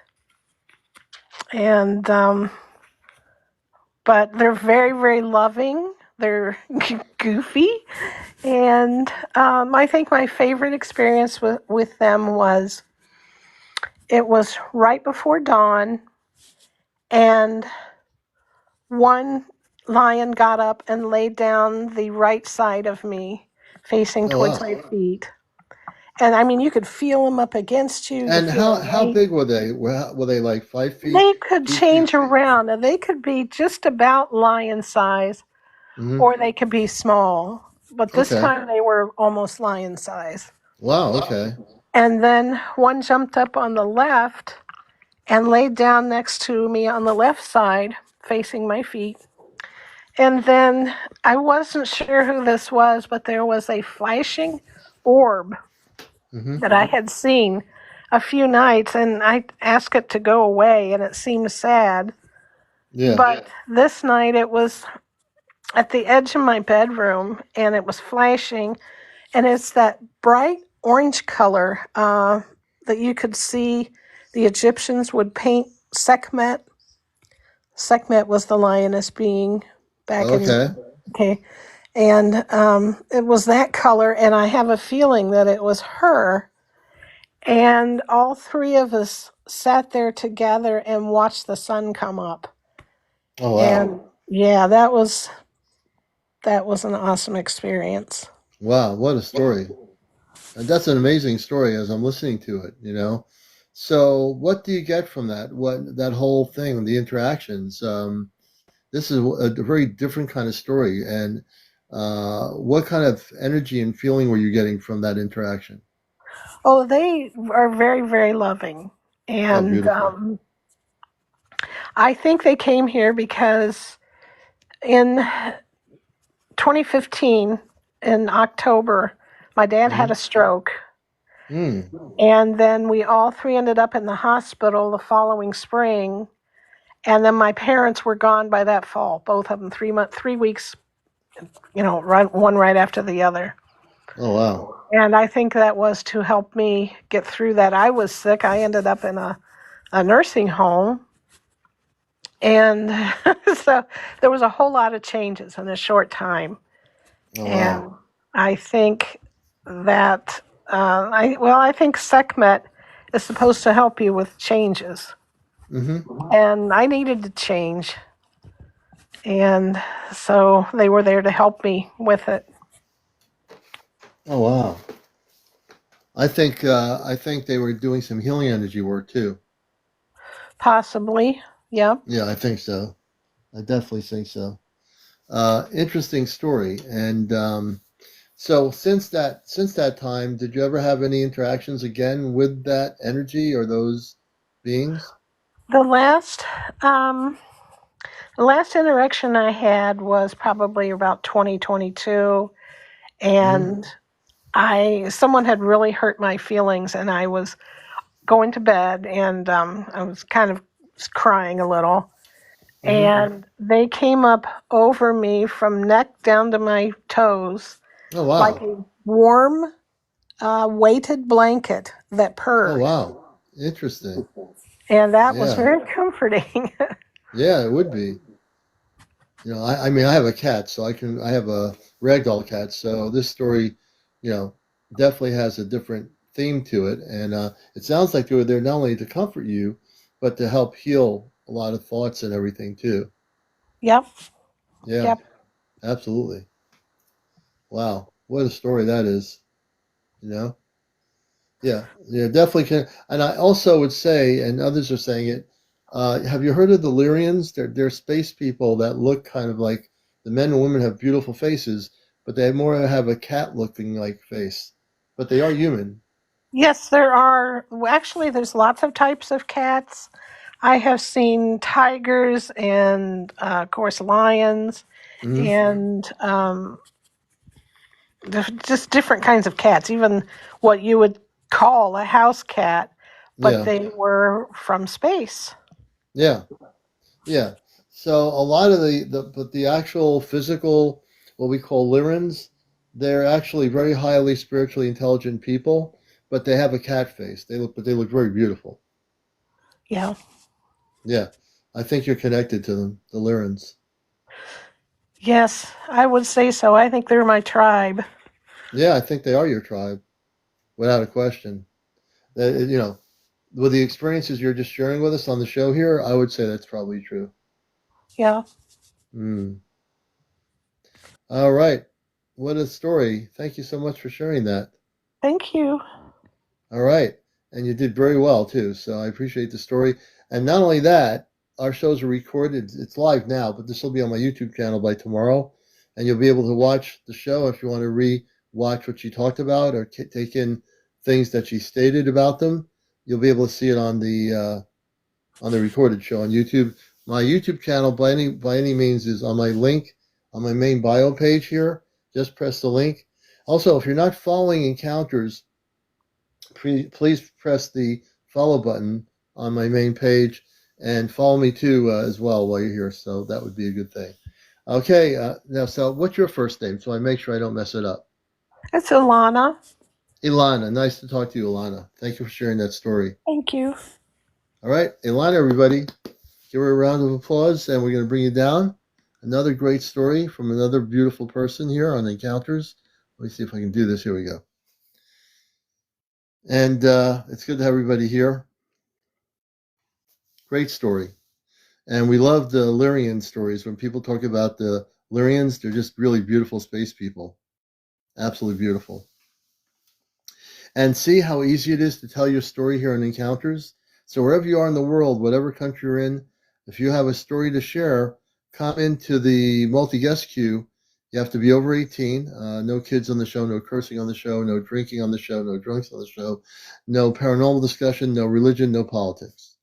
And but they're very, very loving. They're goofy. And I think my favorite experience with them was, it was right before dawn, and one lion got up and laid down the right side of me, facing Oh towards wow. my feet. And I mean, you could feel them up against you. And feel how weight. big were they? Were they like 5 feet? They could 2 feet? change around. Now, they could be just about lion size, Mm-hmm. or they could be small. But this Okay. time they were almost lion size. Wow. Okay. And then one jumped up on the left and laid down next to me on the left side, facing my feet. And then I wasn't sure who this was, but there was a flashing orb Mm-hmm. that I had seen a few nights, and I asked it to go away, and it seemed sad. Yeah. But this night it was at the edge of my bedroom, and it was flashing, and it's that bright orange color that you could see the Egyptians would paint Sekhmet. Sekhmet was the lioness being back in, Okay. okay. And it was that color, and I have a feeling that it was her. And all three of us sat there together and watched the sun come up. Oh wow. And yeah, that was an awesome experience. Wow, what a story. And that's an amazing story as I'm listening to it, you know. So what do you get from that? What that whole thing, the interactions? This is a very different kind of story. And what kind of energy and feeling were you getting from that interaction? Oh, they are very, very loving. Oh, And beautiful. I think they came here because in 2015, in October, my dad had Mm-hmm. a stroke. Mm. And then we all three ended up in the hospital the following spring. And then my parents were gone by that fall, both of them, 3 weeks, one right after the other. Oh wow. And I think that was to help me get through that. I was sick. I ended up in a nursing home. And so there was a whole lot of changes in a short time. Oh And wow. I think that, I think Sekhmet is supposed to help you with changes. Mm-hmm. And I needed to change. And so they were there to help me with it. Oh wow. I think they were doing some healing energy work too. Possibly. Yep. Yeah, I think so. I definitely think so. Interesting story. And so since that time, did you ever have any interactions again with that energy or those beings? The last um, the last interaction I had was probably about 2022, Mm-hmm. and I someone had really hurt my feelings, and I was going to bed, and I was kind of crying a little, Mm-hmm. and they came up over me from neck down to my toes Oh like wow. a warm, weighted blanket that Oh purred, wow. Interesting. and that was Yeah. very comforting. Yeah, it would be. I mean, I have a cat, so I have a ragdoll cat, so this story, you know, definitely has a different theme to it, and it sounds like they were there not only to comfort you, but to help heal a lot of thoughts and everything too. Yep. Yeah, Yep. absolutely. Wow, what a story that is, you know? Yeah, yeah, definitely can. And I also would say, and others are saying it, have you heard of the Lyrians? They're space people that look kind of like the men and women have beautiful faces, but they more have a cat looking like face, but they are human. Yes, there are. Actually, there's lots of types of cats. I have seen tigers and, of course, lions, Hmm. and just different kinds of cats, even what you would call a house cat, but Yeah, they were from space. yeah, yeah. So a lot of the actual physical, what we call Lyrans, they're actually very highly spiritually intelligent people, but they have a cat face. But they look very beautiful. Yeah. Yeah, I think you're connected to them, the Lyrans. Yes, I would say so. I think they're my tribe. Yeah, I think they are your tribe, without a question. With the experiences you're just sharing with us on the show here, I would say that's probably true. Yeah. Mm. All right. What a story. Thank you so much for sharing that. Thank you. All right. And you did very well, too. So I appreciate the story. And not only that, our shows are recorded. It's live now, but this will be on my YouTube channel by tomorrow. And you'll be able to watch the show if you want to re watch what you talked about or take in things that she stated about them, you'll be able to see it on the recorded show on YouTube. My YouTube channel, by any means, is on my link on my main bio page here. Just press the link. Also, if you're not following Encounters, please press the follow button on my main page and follow me too as well while you're here. So that would be a good thing. Okay, now, so what's your first name? So I make sure I don't mess it up. It's Ilana. Ilana, nice to talk to you, Ilana. Thank you for sharing that story. Thank you. All right, Ilana, everybody, give her a round of applause, and we're going to bring you down. Another great story from another beautiful person here on Encounters. Let me see if I can do this. Here we go. And it's good to have everybody here. Great story. And we love the Lyrian stories. When people talk about the Lyrians, they're just really beautiful space people. Absolutely beautiful. And see how easy it is to tell your story here on Encounters? So wherever you are in the world, whatever country you're in, if you have a story to share, come into the multi-guest queue. You have to be over 18. No kids on the show, no cursing on the show, no drinking on the show, no drunks on the show, no paranormal discussion, no religion, no politics.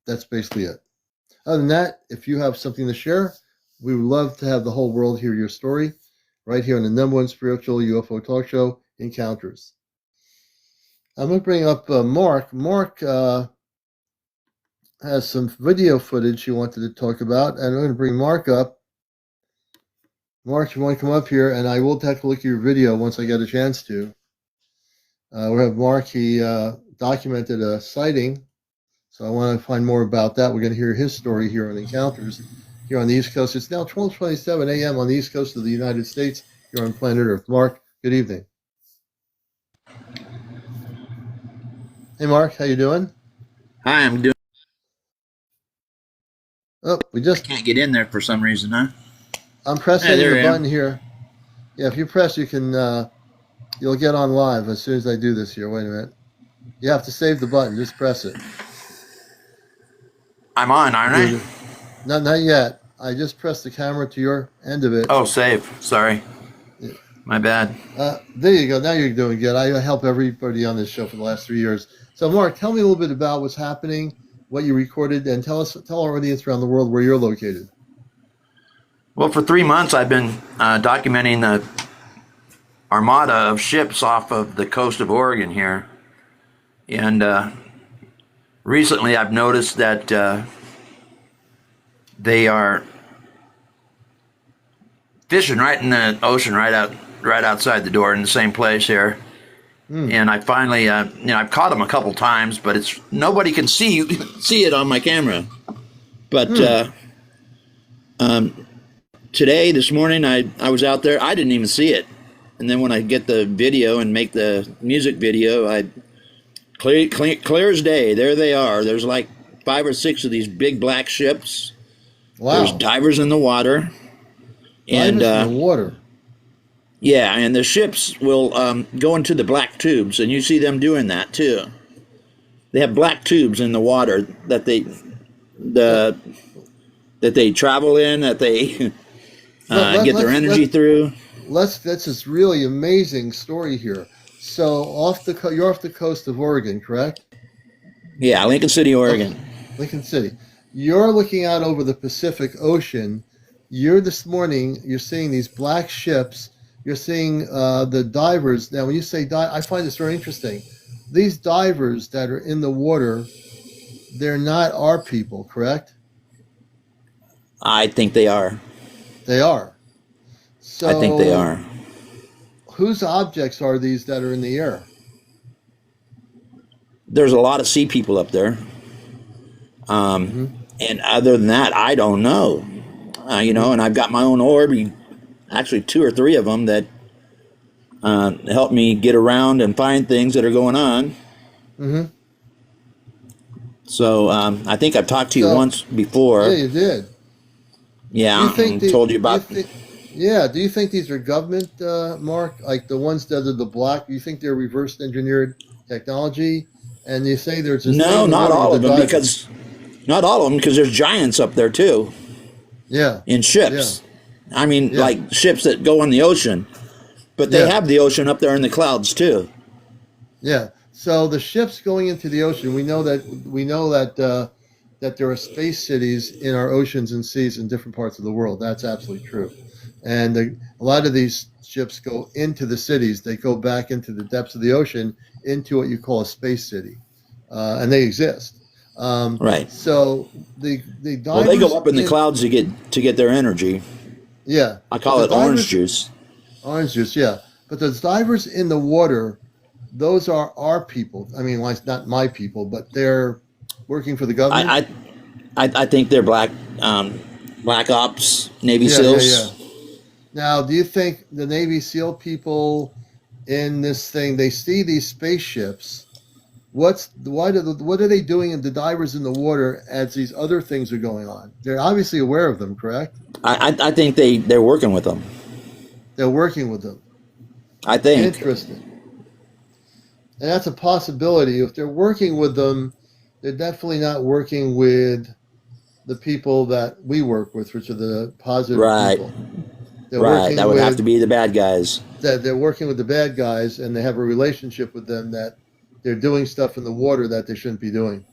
That's basically it. Other than that, if you have something to share, we would love to have the whole world hear your story right here on the #1 spiritual UFO talk show, Encounters. I'm going to bring up Mark. Mark has some video footage he wanted to talk about, and I'm going to bring Mark up. Mark, you want to come up here, and I will take a look at your video once I get a chance to. We have Mark. He documented a sighting, so I want to find more about that. We're going to hear his story here on Encounters here on the East Coast. It's now 12:27 a.m. on the East Coast of the United States here on planet Earth. Mark, good evening. Hey, Mark, how you doing? Hi, I'm doing. Oh, I can't get in there for some reason, huh? I'm pressing the button here. Yeah, if you press, you can. You'll get on live as soon as I do this here. Wait a minute. You have to save the button. Just press it. I'm on, aren't I? Not yet. I just pressed the camera to your end of it. Oh, save. Sorry. Yeah. My bad. There you go. Now you're doing good. I help everybody on this show for the last 3 years. So, Mark, tell me a little bit about what's happening, what you recorded, and tell our audience around the world where you're located. Well, for 3 months, I've been documenting the armada of ships off of the coast of Oregon here. And recently, I've noticed that they are fishing right in the ocean, right outside the door in the same place here. And I finally, I've caught them a couple times, but it's nobody can see it on my camera. But today, this morning, I was out there. I didn't even see it. And then when I get the video and make the music video, clear as day. There they are. There's like 5 or 6 of these big black ships. Wow. There's divers in the water. Divers in the water. Yeah, and the ships will go into the black tubes, and you see them doing that too. They have black tubes in the water that they travel in, that they get their energy through. That's this really amazing story here. So you're off the coast of Oregon, correct? Yeah, Lincoln City, Oregon. Okay. Lincoln City. You're looking out over the Pacific Ocean. This morning, you're seeing these black ships. You're seeing the divers. Now, when you say I find this very interesting. These divers that are in the water, they're not our people, correct? I think they are. They are. So I think they are. Whose objects are these that are in the air? There's a lot of sea people up there. And other than that, I don't know. And I've got my own orb. Actually 2 or 3 of them that help me get around and find things that are going on. So I think I've talked to you once before. Yeah, you did. Yeah, told you about. Do you think these are government, Mark? Like the ones that are the black? Do you think they're reverse engineered technology? And you say there's this no, not all of them because there's giants up there too. Yeah. In ships. Yeah. I mean, like ships that go on the ocean, but they have the ocean up there in the clouds too. Yeah. So the ships going into the ocean, we know that there are space cities in our oceans and seas in different parts of the world. That's absolutely true. And a lot of these ships go into the cities. They go back into the depths of the ocean into what you call a space city, and they exist. Right. So the Well, they go divers up in the in clouds to get their energy. yeah, I but call the it orange divers juice. orange juice, yeah, but the divers in the water, those are our people. I mean, like not my people, but they're working for the government. I I think they're black ops, Navy Yeah, yeah, yeah. SEALs. Now, do you think the Navy SEAL people in this thing they see these spaceships? What are they doing in the divers in the water as these other things are going on? They're obviously aware of them, correct? I think they're working with them. They're working with them. I think. Interesting. And that's a possibility. If they're working with them, they're definitely not working with the people that we work with, which are the positive Right. people. They're Right. That working would have to with be the bad guys. that they're working with the bad guys, and they have a relationship with them that they're doing stuff in the water that they shouldn't be doing,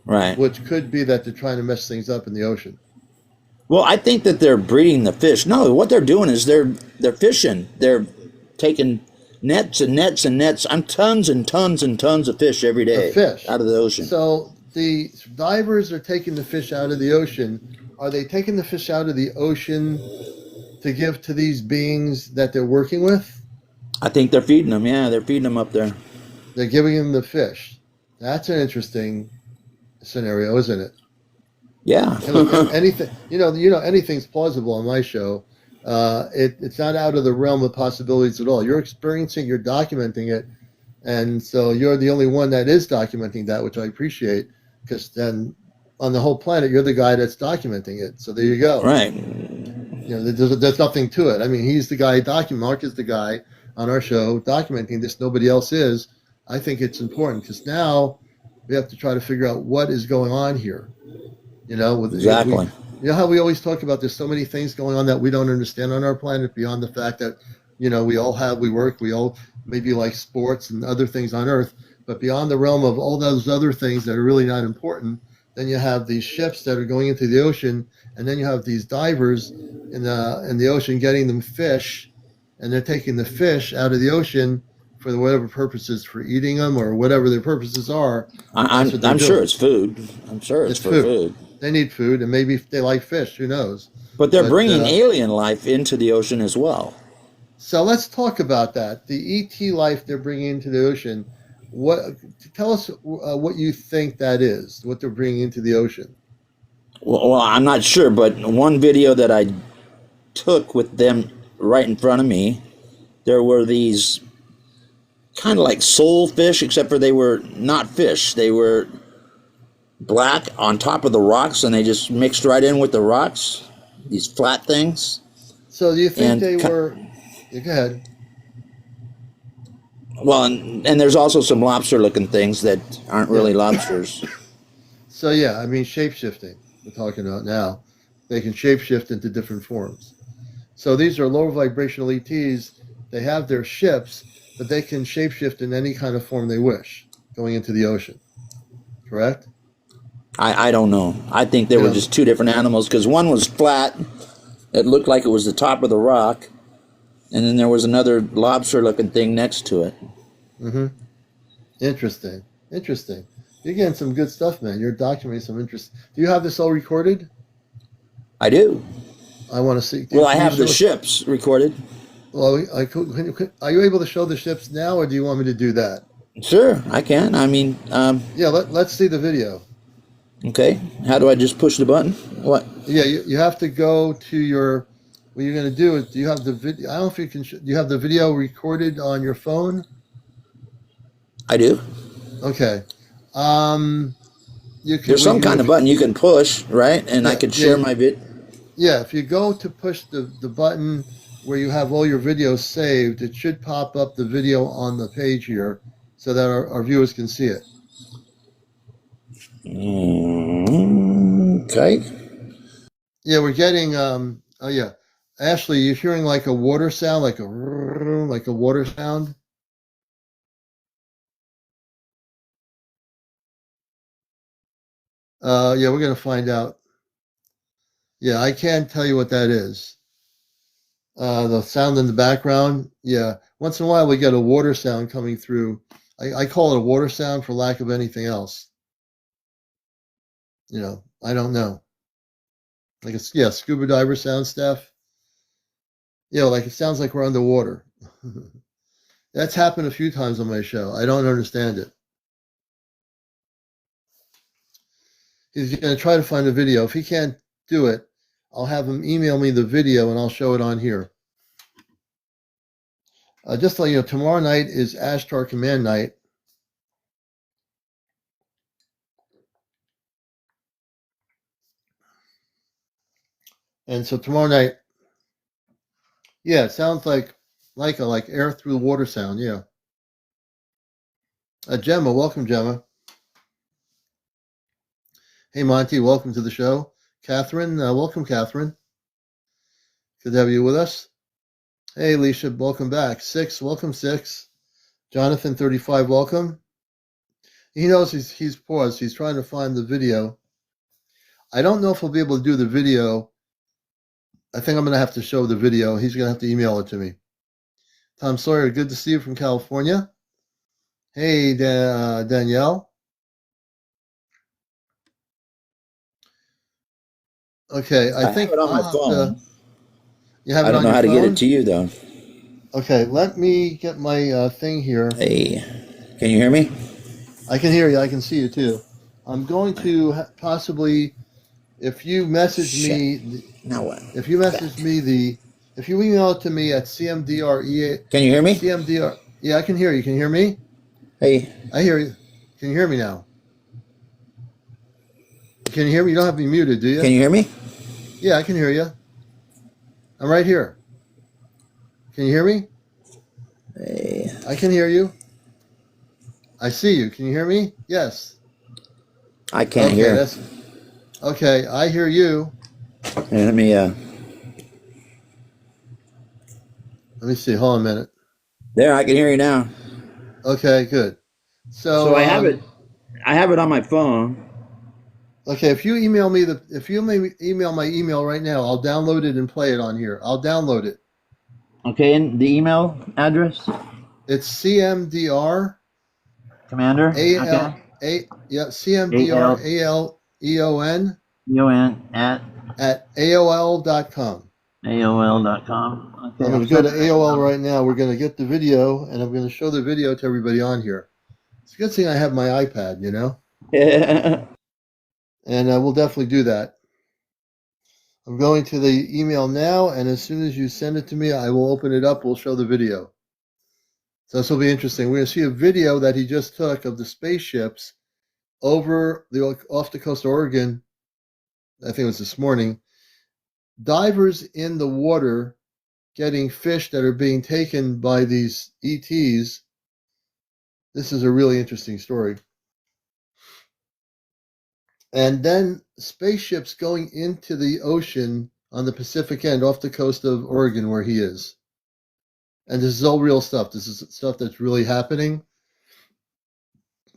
Right. which could be that they're trying to mess things up in the ocean. Well, I think that they're breeding the fish. No, what they're doing is they're fishing. They're taking nets and nets and nets. I'm tons and tons and tons of fish every Of day fish. out of the ocean. So the divers are taking the fish out of the ocean. Are they taking the fish out of the ocean to give to these beings that they're working with? I think they're feeding them. Yeah, they're feeding them up there. They're giving them the fish. That's an interesting scenario, isn't it? Yeah. And look, anything anything's plausible on my show. It's not out of the realm of possibilities at all. You're experiencing, you're documenting it, and so you're the only one that is documenting that, which I appreciate, because then on the whole planet, you're the guy that's documenting it. So there you go. Right. There's nothing to it. I mean, he's the guy Mark is the guy on our show documenting this. Nobody else is. I think it's important because now we have to try to figure out what is going on here. Exactly. How we always talk about there's so many things going on that we don't understand on our planet beyond the fact that, we all maybe like sports and other things on Earth, but beyond the realm of all those other things that are really not important, then you have these ships that are going into the ocean, and then you have these divers in the ocean getting them fish, and they're taking the fish out of the ocean for whatever purposes, for eating them or whatever their purposes are. That's what they're I'm sure doing. it's food. I'm sure it's for food. They need food, and maybe they like fish. Who knows? But they're But bringing alien life into the ocean as well. so let's talk about that. The ET life they're bringing into the ocean. What? Tell us what you think that is. What they're bringing into the ocean. Well, I'm not sure, but one video that I took with them right in front of me, there were these kind of like soul fish, except for they were not fish. They were black on top of the rocks, and they just mixed right in with the rocks. These flat things. So do you think And they were? Yeah, go ahead. Well, and there's also some lobster-looking things that aren't really lobsters. So yeah, I mean shapeshifting. We're talking about now. They can shapeshift into different forms. So these are lower vibrational ETs. They have their ships, but they can shapeshift in any kind of form they wish, going into the ocean. Correct? I don't know. I think they were Yeah. just two different animals, because one was flat. It looked like it was the top of the rock. And then there was another lobster-looking thing next to it. Mm-hmm. Interesting. You're getting some good stuff, man. You're documenting some interest. Do you have this all recorded? I do. I want to see. Well, I Can you have the show- ships recorded. Well, are you able to show the ships now, or do you want me to do that? Sure, I can. I mean, Yeah, let's see the video. okay. How do I just push the button? What? Yeah, you have to go to your. What you're going to do is, do you have the video? I don't know if you can. Do you have the video recorded on your phone? I do. Okay. You can. There's some kind of button you can push, right? And I Yeah, can share yeah. my vid. Yeah, if you go to push the button where you have all your videos saved, it should pop up the video on the page here so that our viewers can see it. Okay. Yeah, we're getting. Oh yeah, Ashley, you're hearing like a water sound, like a water sound. Yeah, we're gonna find out. Yeah, I can't tell you what that is. The sound in the background. Yeah, once in a while we get a water sound coming through. I call it a water sound for lack of anything else. I don't know. Like it's scuba diver sound stuff. Like it sounds like we're underwater. That's happened a few times on my show. I don't understand it. He's going to try to find a video. If he can't do it, I'll have him email me the video and I'll show it on here. Just to let you know, tomorrow night is Ashtar Command Night. And so tomorrow night, yeah, it sounds like air through the water sound. Yeah. Gemma, welcome, Gemma. Hey, Monty, welcome to the show. Catherine, welcome, Catherine. Good to have you with us. Hey, Alicia, welcome back. Six, welcome, Six. Jonathan, 35, welcome. He knows he's paused. He's trying to find the video. I don't know if he'll be able to do the video. I think I'm going to have to show the video. He's going to have to email it to me. Tom Sawyer, good to see you from California. Hey, Danielle. Okay, I think have it on my phone. You have I it don't on know your how to get phone? it to you though. Okay, let me get my thing here. Hey, can you hear me? I can hear you. I can see you too. I'm going to possibly, if you message Shit. me, Now what? if you message me if you email it to me at CmdRAleon. Can you hear me? CMDR. Yeah, I can hear you. Can you hear me? Hey, I hear you. Can you hear me now? Can you hear me? You don't have me muted, do you? can you hear me? Yeah, I can hear you. I'm right here. Can you hear me? Hey, I can hear you. I see you. Can you hear me? Yes. I can't Okay, hear. okay. I hear you. Here, let me. Let me see. Hold on a minute. There, I can hear you now. Okay, good. So So, I have it. I have it on my phone. okay, if you email my email right now, I'll download it and play it on here. I'll download it. Okay, and the email address, It's CMDR Commander. Okay. CMDR ALEON at at AOL.com. AOL.com. Okay, I'm going I'm to go to sending it right AOL now. right now. We're going to get the video, and I'm going to show the video to everybody on here. It's a good thing I have my iPad, and we'll definitely do that. I'm going to the email now, and as soon as you send it to me, I will open it up. We'll show the video. So this will be interesting. We're going to see a video that he just took of the spaceships off the coast of Oregon. I think it was this morning. Divers in the water getting fish that are being taken by these ETs. This is a really interesting story. And then spaceships going into the ocean on the Pacific end off the coast of Oregon where he is. And this is all real stuff. This is stuff that's really happening.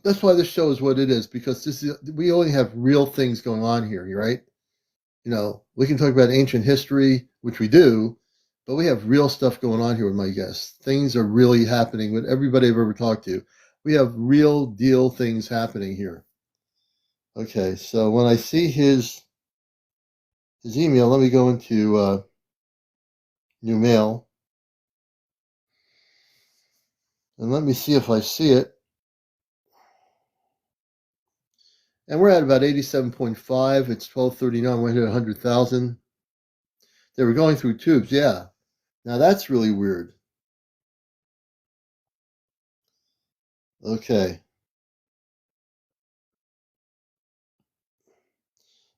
That's why this show is what it is, because we only have real things going on here, right? We can talk about ancient history, which we do, but we have real stuff going on here with my guests. Things are really happening with everybody I've ever talked to. We have real deal things happening here. Okay, so when I see his email, let me go into new mail, and let me see if I see it. And we're at about 87.5. It's 12:39. We're at 100,000. They were going through tubes. Yeah. Now that's really weird. Okay.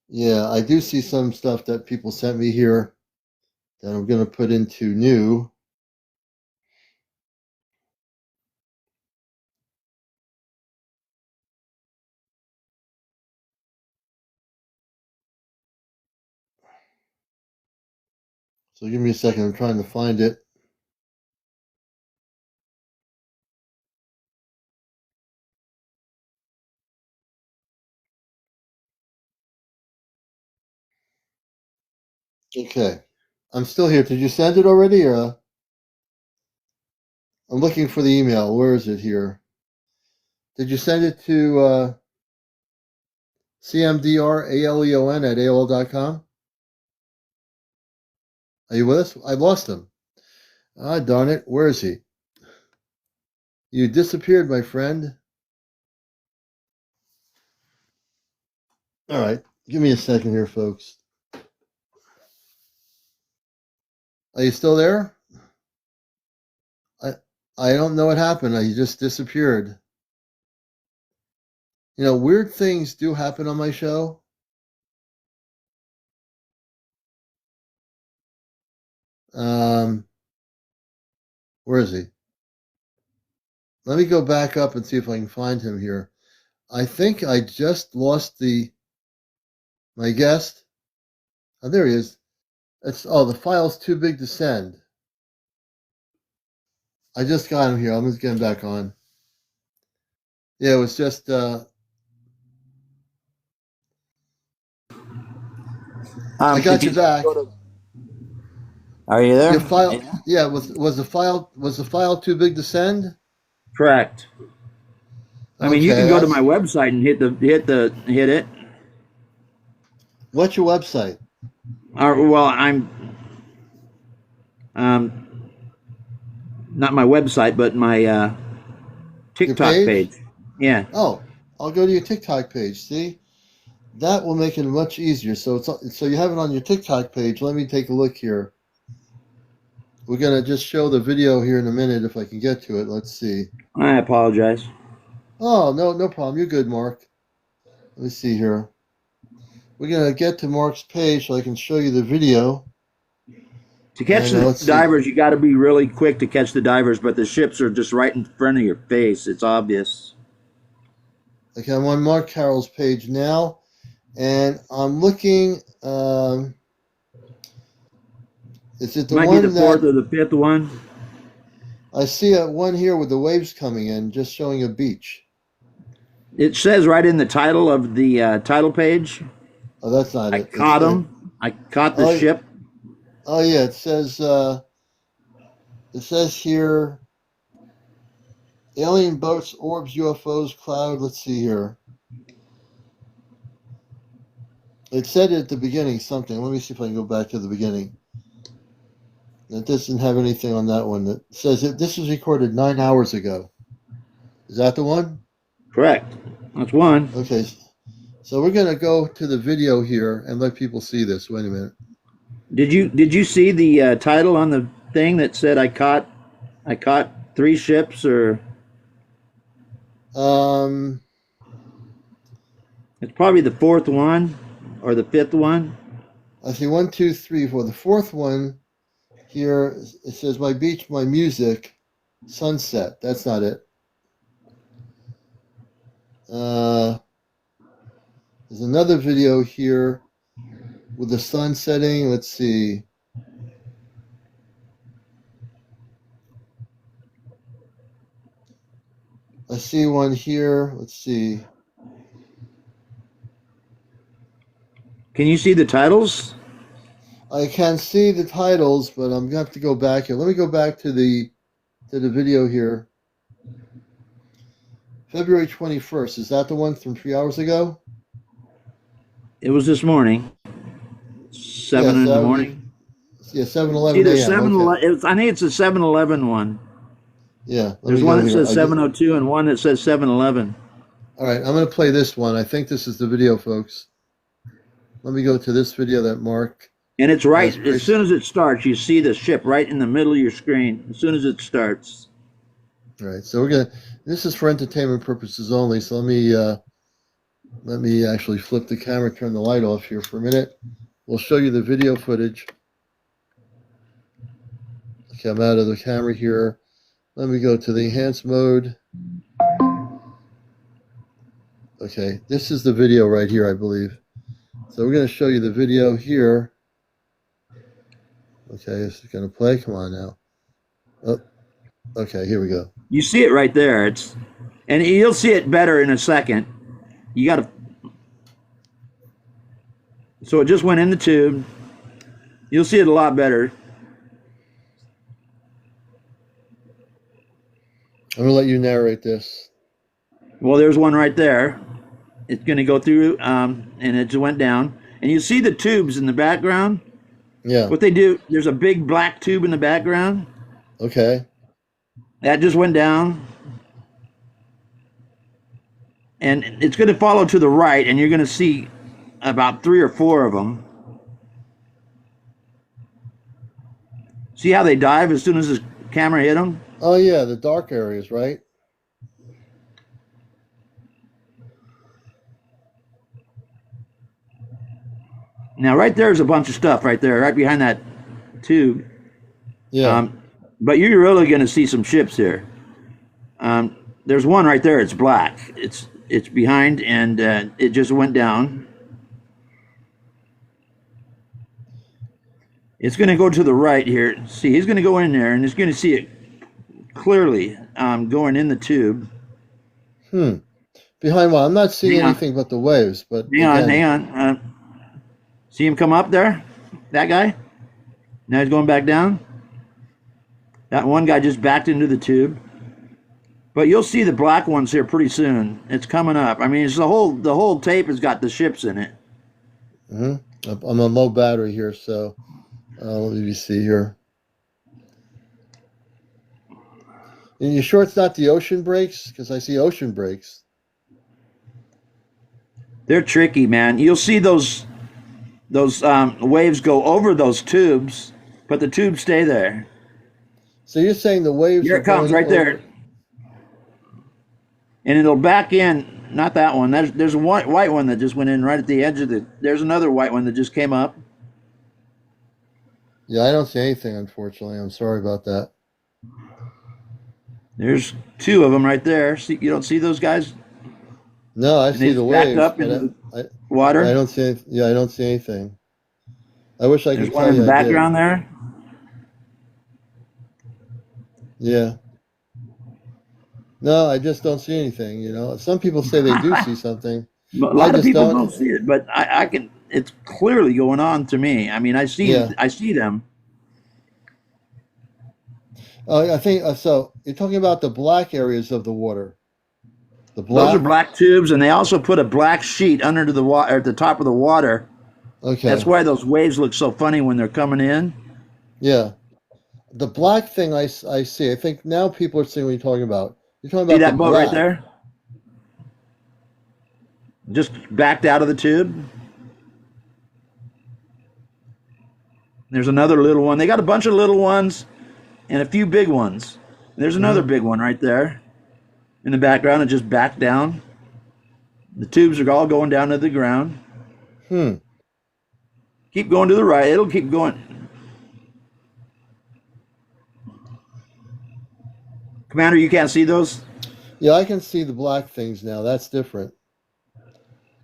Yeah, I do see some stuff that people sent me here that I'm going to put into new. So give me a second. I'm trying to find it. Okay. I'm still here. Did you send it already? Or I'm looking for the email. Where is it here? Did you send it to CmdrAleon at AOL.com? Are you with us? I lost him. Ah, darn it. Where is he? You disappeared, my friend. All right. Give me a second here, folks. Are you still there? I don't know what happened. He just disappeared. You know, weird things do happen on my show. Where is he? Let me go back up and see if I can find him here. I think I just lost my guest. Oh, there he is. The file's too big to send. I just got him here. I'm just getting back on. Yeah, it was just I got you back. Are you there? Your file, yeah, was the file too big to send? Correct. I mean, you Okay, can go to my website and hit it. What's your website? Well, I'm not my website, but my TikTok page. Yeah. Oh, I'll go to your TikTok page. See, that will make it much easier. So you have it on your TikTok page. Let me take a look here. We're gonna just show the video here in a minute if I can get to it. Let's see. I apologize. Oh, no problem. You're good, Mark. Let me see here. We're gonna get to Mark's page so I can show you the video. To catch the divers, you got to be really quick to catch the divers, but the ships are just right in front of your face. It's obvious. Okay, I'm on Mark Carroll's page now, and I'm looking. Is it the Might one be the fourth or the fifth one? I see one here with the waves coming in, just showing a beach. It says right in the title of the title page. Oh, that's not it. I caught them. I caught the ship. Oh yeah, it says here, alien boats, orbs, UFOs, cloud. Let's see here. It said at the beginning something. Let me see if I can go back to the beginning. It doesn't have anything on that one. That says this was recorded 9 hours ago. Is that the one? Correct. That's one. Okay. So we're going to go to the video here and let people see this. Wait a minute. Did you see the title on the thing that said I caught 3 ships or? It's probably the 4th one or the 5th one. I see 1, 2, 3, 4. The 4th one here, it says my beach, my music, sunset. That's not it. There's another video here with the sun setting. Let's see. I see one here. Let's see. Can you see the titles? I can see the titles, but I'm gonna have to go back here. Let me go back to the video here. February 21st. Is that the one from 3 hours ago? It was this morning. 7 in the morning. Yeah, 7:11 a.m. Okay. I think it's a 7-Eleven one. Yeah. There's one that says 7:02 and one that says 7-Eleven. All right, I'm going to play this one. I think this is the video, folks. Let me go to this video that Mark. And it's right, as soon as it starts, you see the ship right in the middle of your screen, as soon as it starts. All right, so this is for entertainment purposes only, so let me actually flip the camera, turn the light off here for a minute. We'll show you the video footage. Okay, I'm out of the camera here. Let me go to the enhanced mode. Okay, this is the video right here, I believe. So we're going to show you the video here. Okay, it's going to play. Come on now. Oh, okay, here we go. You see it right there. And you'll see it better in a second. You got to. So it just went in the tube. You'll see it a lot better. I'm gonna let you narrate this. Well, there's one right there. It's going to go through, and it just went down. And you see the tubes in the background. Yeah. What they do, there's a big black tube in the background. Okay. That just went down. And it's going to follow to the right, and you're going to see about 3 or 4 of them. See how they dive as soon as the camera hit them? Oh yeah, the dark areas, right? Now, right there's a bunch of stuff right there, right behind that tube. Yeah. But you're really going to see some ships here. There's one right there. It's black. It's behind, and it just went down. It's going to go to the right here. See, he's going to go in there, and he's going to see it clearly going in the tube. Behind what? I'm not seeing anything but the waves. But Hang on. See him come up there? That guy? Now he's going back down. That one guy just backed into the tube. But you'll see the black ones here pretty soon. It's coming up. I mean, it's the whole tape has got the ships in it. I'm on low battery here, so let me see here. Are you sure it's not the ocean breaks? Because I see ocean breaks. They're tricky, man. You'll see those waves go over those tubes, but the tubes stay there. So you're saying the waves? Here it comes, right there. And it'll back in. Not that one. There's a white one that just went in right at the edge of the. There's another white one that just came up. Yeah, I don't see anything, unfortunately. I'm sorry about that. There's 2 of them right there. See, you don't see those guys? No, I see the waves. Up in the water. I don't see. Yeah, I don't see anything. I wish I could tell you. There's one in the background there. Yeah. No, I just don't see anything. You know, some people say they do see something. A lot of people don't see it, but I can. It's clearly going on to me. I mean, I see them. I think so. You're talking about the black areas of the water. The black. Those are black tubes, and they also put a black sheet under the water at the top of the water. Okay. That's why those waves look so funny when they're coming in. Yeah. The black thing I see. I think now people are seeing what you're talking about. You're talking about See that boat black. right there? Just backed out of the tube. There's another little one. They got a bunch of little ones and a few big ones. There's another big one right there in the background. It just backed down. The tubes are all going down to the ground. Keep going to the right. It'll keep going. Commander, you can't see those? Yeah, I can see the black things now. That's different.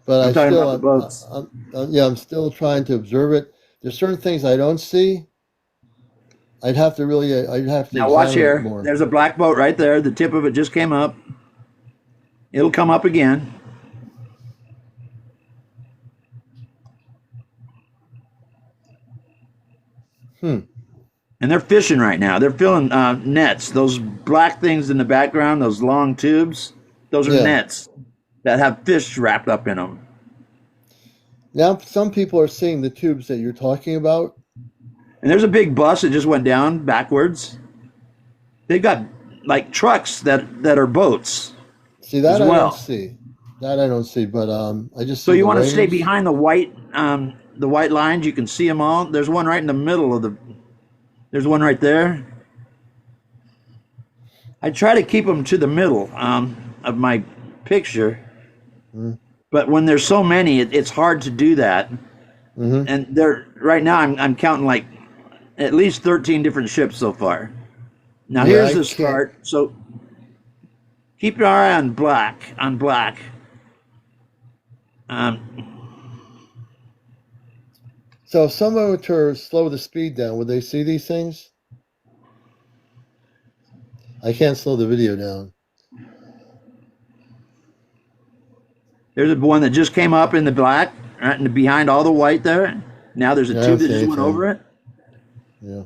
But I'm still trying to observe it. There's certain things I don't see. I'd have to now watch here. More. There's a black boat right there. The tip of it just came up. It'll come up again. And they're fishing right now. They're filling nets. Those black things in the background, those long tubes, those are nets that have fish wrapped up in them. Now, some people are seeing the tubes that you're talking about. And there's a big bus that just went down backwards. They've got like trucks that are boats. See that I don't see. That I don't see, but I just. So you want to stay behind the white lines? You can see them all. There's one right in the middle of the. There's one right there. I try to keep them to the middle of my picture, but when there's so many, it's hard to do that. And they're right now. I'm counting like at least 13 different ships so far. Now here's the start. So keep your eye on black. So if someone were to slow the speed down, would they see these things? I can't slow the video down. There's one that just came up in the black, right behind all the white there. Now there's a tube that just went over it. Yeah.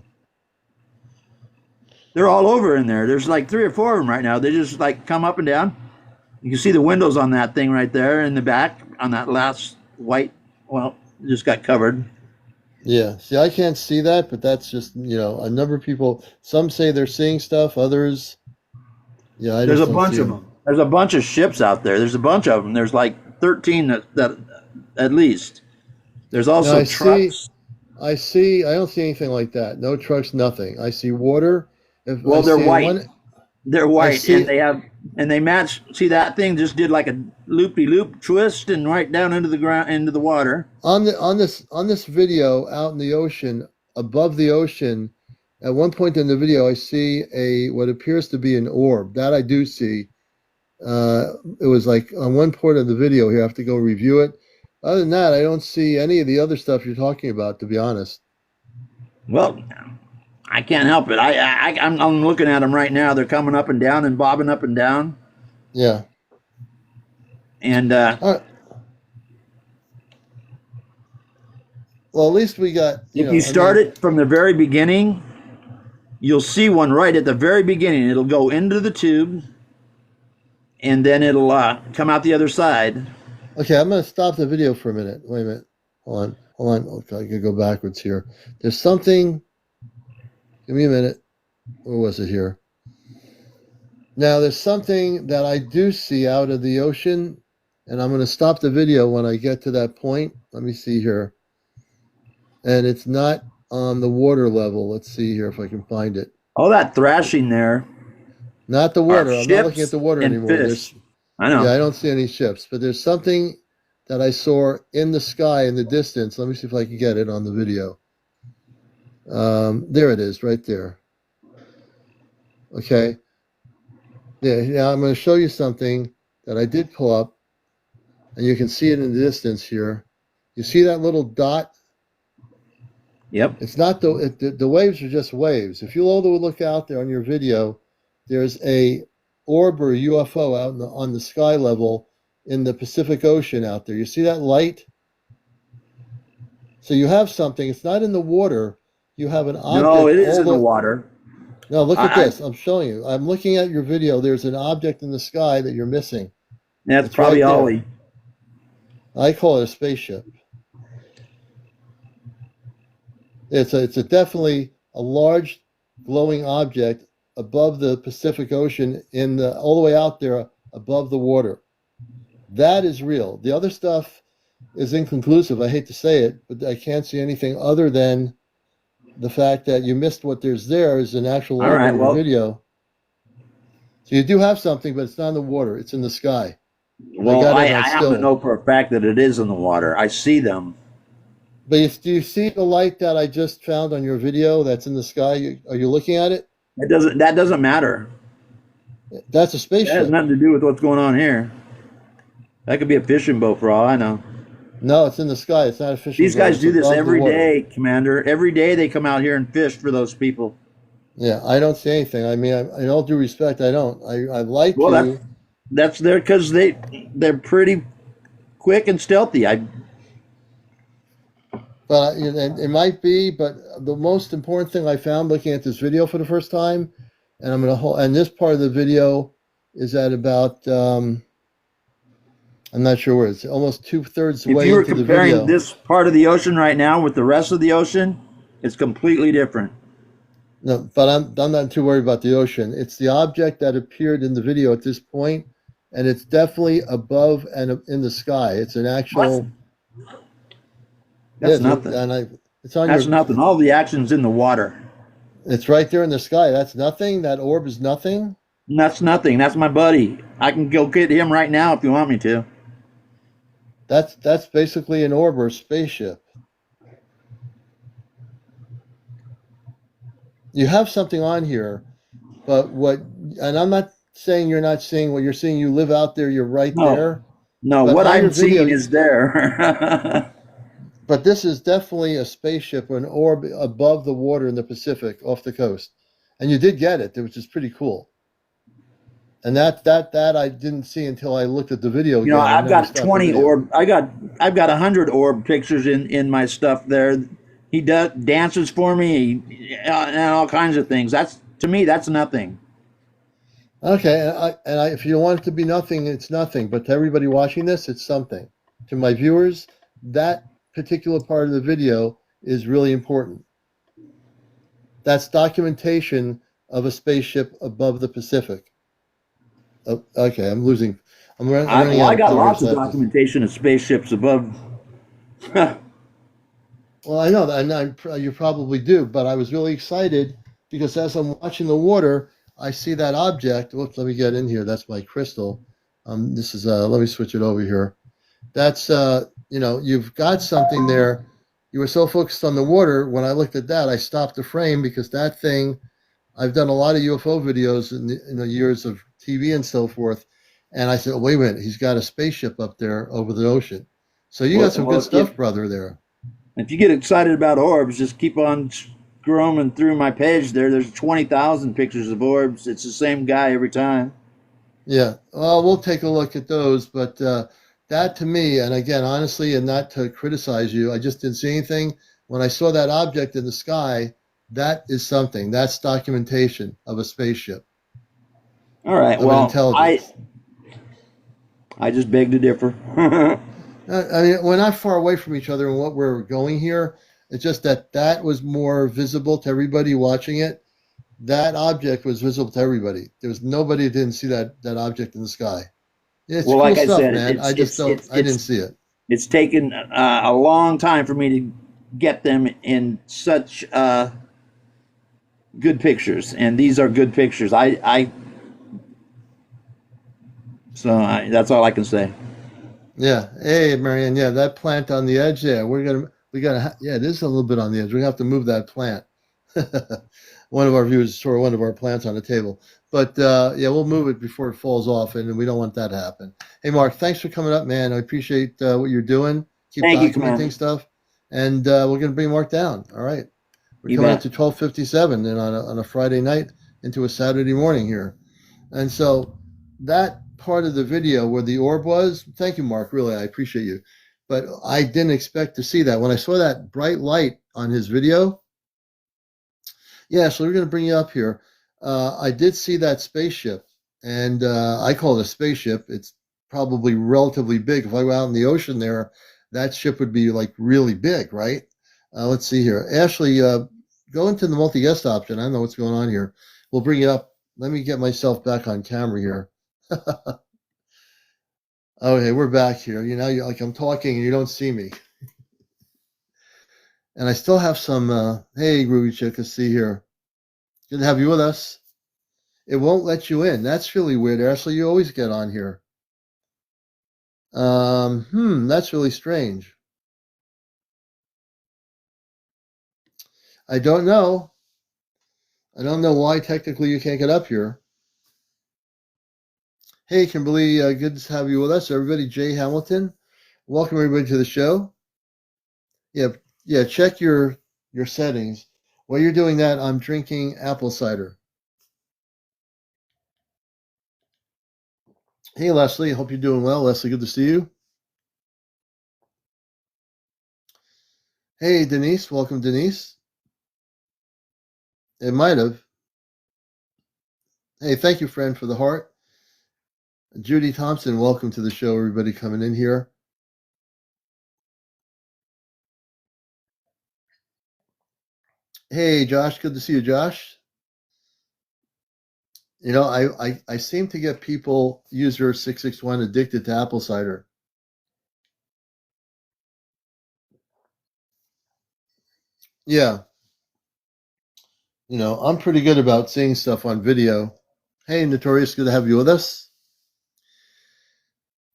They're all over in there. There's like 3 or 4 of them right now. They just like come up and down. You can see the windows on that thing right there in the back on that last white. Well, it just got covered. Yeah. See, I can't see that, but that's just, a number of people, some say they're seeing stuff, others, I There's just a don't bunch see of them. them. There's a bunch of ships out there. There's a bunch of them. There's like 13 that at least. There's Now also I trucks. I don't see anything like that. No trucks, nothing. I see water. If I Well, they're see white. one, They're I white, see, and they match. See, that thing just did like a loopy-loop twist and right down into the ground, into the water. on this video out in the ocean, above the ocean, at one point in the video, I see what appears to be an orb. That I do see. It was like on one part of the video here. I have to go review it. Other than that, I don't see any of the other stuff you're talking about, to be honest. Well, I can't help it. I'm looking at them right now. They're coming up and down and bobbing up and down. Yeah. And All right. Well, at least we got. if you start it from the very beginning, you'll see one right at the very beginning. It'll go into the tube, and then it'll come out the other side. Okay, I'm going to stop the video for a minute. Wait a minute. Hold on. Okay, I could go backwards here. There's something. Give me a minute. Where was it here? Now, there's something that I do see out of the ocean, and I'm going to stop the video when I get to that point. Let me see here. And it's not on the water level. Let's see here if I can find it. All that thrashing there. Not the water. I'm not looking at the water and anymore. Fish. I know. Yeah, I don't see any ships, but there's something that I saw in the sky in the distance. Let me see if I can get it on the video. There it is, right there. Okay. Yeah, now I'm going to show you something that I did pull up, and you can see it in the distance here. You see that little dot? Yep. It's not the waves are just waves. If you all look out there on your video, there's a orb or a UFO out on the sky level in the Pacific Ocean out there. You see that light? So you have something. It's not in the water. You have an object. No, it is in the water. No, look at this. I'm showing you. I'm looking at your video. There's an object in the sky that you're missing. That's It's probably right there. Ollie. I call it a spaceship. It's definitely a large glowing object above the Pacific Ocean all the way out there above the water. That is real. The other stuff is inconclusive. I hate to say it, but I can't see anything other than the fact that you missed what there's there is an actual video. So you do have something, but it's not in the water. It's in the sky. Well, I happen to know for a fact that it is in the water. I see them. But do you see the light that I just found on your video that's in the sky? Are you looking at it? That doesn't matter. That's a spaceship. That has nothing to do with what's going on here. That could be a fishing boat for all I know. No, it's in the sky. It's not a fishing boat. These guys It's do this above the every water. day, Commander. Every day they come out here and fish for those people. Yeah, I don't see anything. I mean, in all due respect, I don't. I'd like to. Well, that's there because they're pretty quick and stealthy. But it might be. But the most important thing I found looking at this video for the first time, and I'm going to hold. And this part of the video is at about. I'm not sure where it's almost 2/3 If way you were into the video. comparing this part of the ocean right now with the rest of the ocean, it's completely different. No, but I'm not too worried about the ocean. It's the object that appeared in the video at this point, and it's definitely above and in the sky. It's an actual. That's nothing. It's on That's nothing. All the action's in the water. It's right there in the sky. That's nothing. That orb is nothing. That's nothing. That's my buddy. I can go get him right now if you want me to. That's basically an orb or a spaceship. You have something on here, but and I'm not saying you're not seeing what you're seeing. You live out there. You're right there. No, But what on your I'm seeing video- is there. But this is definitely a spaceship or an orb above the water in the Pacific off the coast. And you did get it, which is pretty cool. And that I didn't see until I looked at the video again. You know, I I've never got stopped the 20 video. orb. I've got 100 orb pictures in my stuff there, He does dances for me, and all kinds of things. That's to me, that's nothing. Okay, if you want it to be nothing, it's nothing. But to everybody watching this, it's something. To my viewers, that particular part of the video is really important. That's documentation of a spaceship above the Pacific. Oh, okay, I'm losing. I'm running I out of got power. lots So of I have to. documentation of spaceships above. Well, I know that, and you probably do. But I was really excited because as I'm watching the water, I see that object. Whoops, let me get in here. That's my crystal. This is. Let me switch it over here. That's you've got something there. You were so focused on the water. When I looked at that, I stopped the frame because that thing. I've done a lot of UFO videos in the years of TV and so forth, and I said, oh, wait a minute, he's got a spaceship up there over the ocean. So you got some good stuff, brother. There. If you get excited about orbs, just keep on scrolling through my page. There's 20,000 pictures of orbs. It's the same guy every time. Yeah. Well, we'll take a look at those, but that to me, and again, honestly, and not to criticize you, I just didn't see anything. When I saw that object in the sky, that is something. That's documentation of a spaceship, All right. of an Well, intelligence. I just beg to differ. I mean, we're not far away from each other in what we're going here. It's just that was more visible to everybody watching it. That object was visible to everybody. There was nobody that didn't see that object in the sky. It's Well, cool like I stuff, said, man. I just don't. I didn't see it. It's taken a long time for me to get them in such good pictures, and these are good pictures. That's all I can say. Yeah. Hey, Marianne. Yeah, that plant on the edge there. Yeah, it is a little bit on the edge. We're gonna have to move that plant. One of our viewers saw one of our plants on the table, but yeah, we'll move it before it falls off, and we don't want that to happen. Hey, Mark, thanks for coming up, man. I appreciate what you're doing. Keep Thank you, documenting Commander. stuff, and we're gonna bring Mark down. All right. We're You coming bet. up to 12:57, and on a Friday night into a Saturday morning here. And so that part of the video where the orb was, thank you, Mark. Really, I appreciate you. But I didn't expect to see that. When I saw that bright light on his video, yeah, so we're going to bring you up here. I did see that spaceship, and I call it a spaceship. It's probably relatively big. If I were out in the ocean there, that ship would be like really big, right? Let's see here. Ashley, go into the multi-guest option. I don't know what's going on here. We'll bring it up. Let me get myself back on camera here. Okay, we're back here. You're like I'm talking and you don't see me. And I still have some, hey, Groovy Chick, let's see here. Good to have you with us. It won't let you in. That's really weird, Ashley. You always get on here. That's really strange. I don't know. I don't know why technically you can't get up here. Hey, Kimberly, good to have you with us. Everybody, Jay Hamilton, welcome everybody to the show. Yeah, check your settings. While you're doing that, I'm drinking apple cider. Hey, Leslie, hope you're doing well. Leslie, good to see you. Hey, Denise, welcome, Denise. It might have. Hey, thank you, friend, for the heart. Judy Thompson, welcome to the show, everybody coming in here. Hey, Josh, good to see you, Josh. I seem to get people, user 661, addicted to apple cider. Yeah. I'm pretty good about seeing stuff on video. Hey, Notorious, good to have you with us.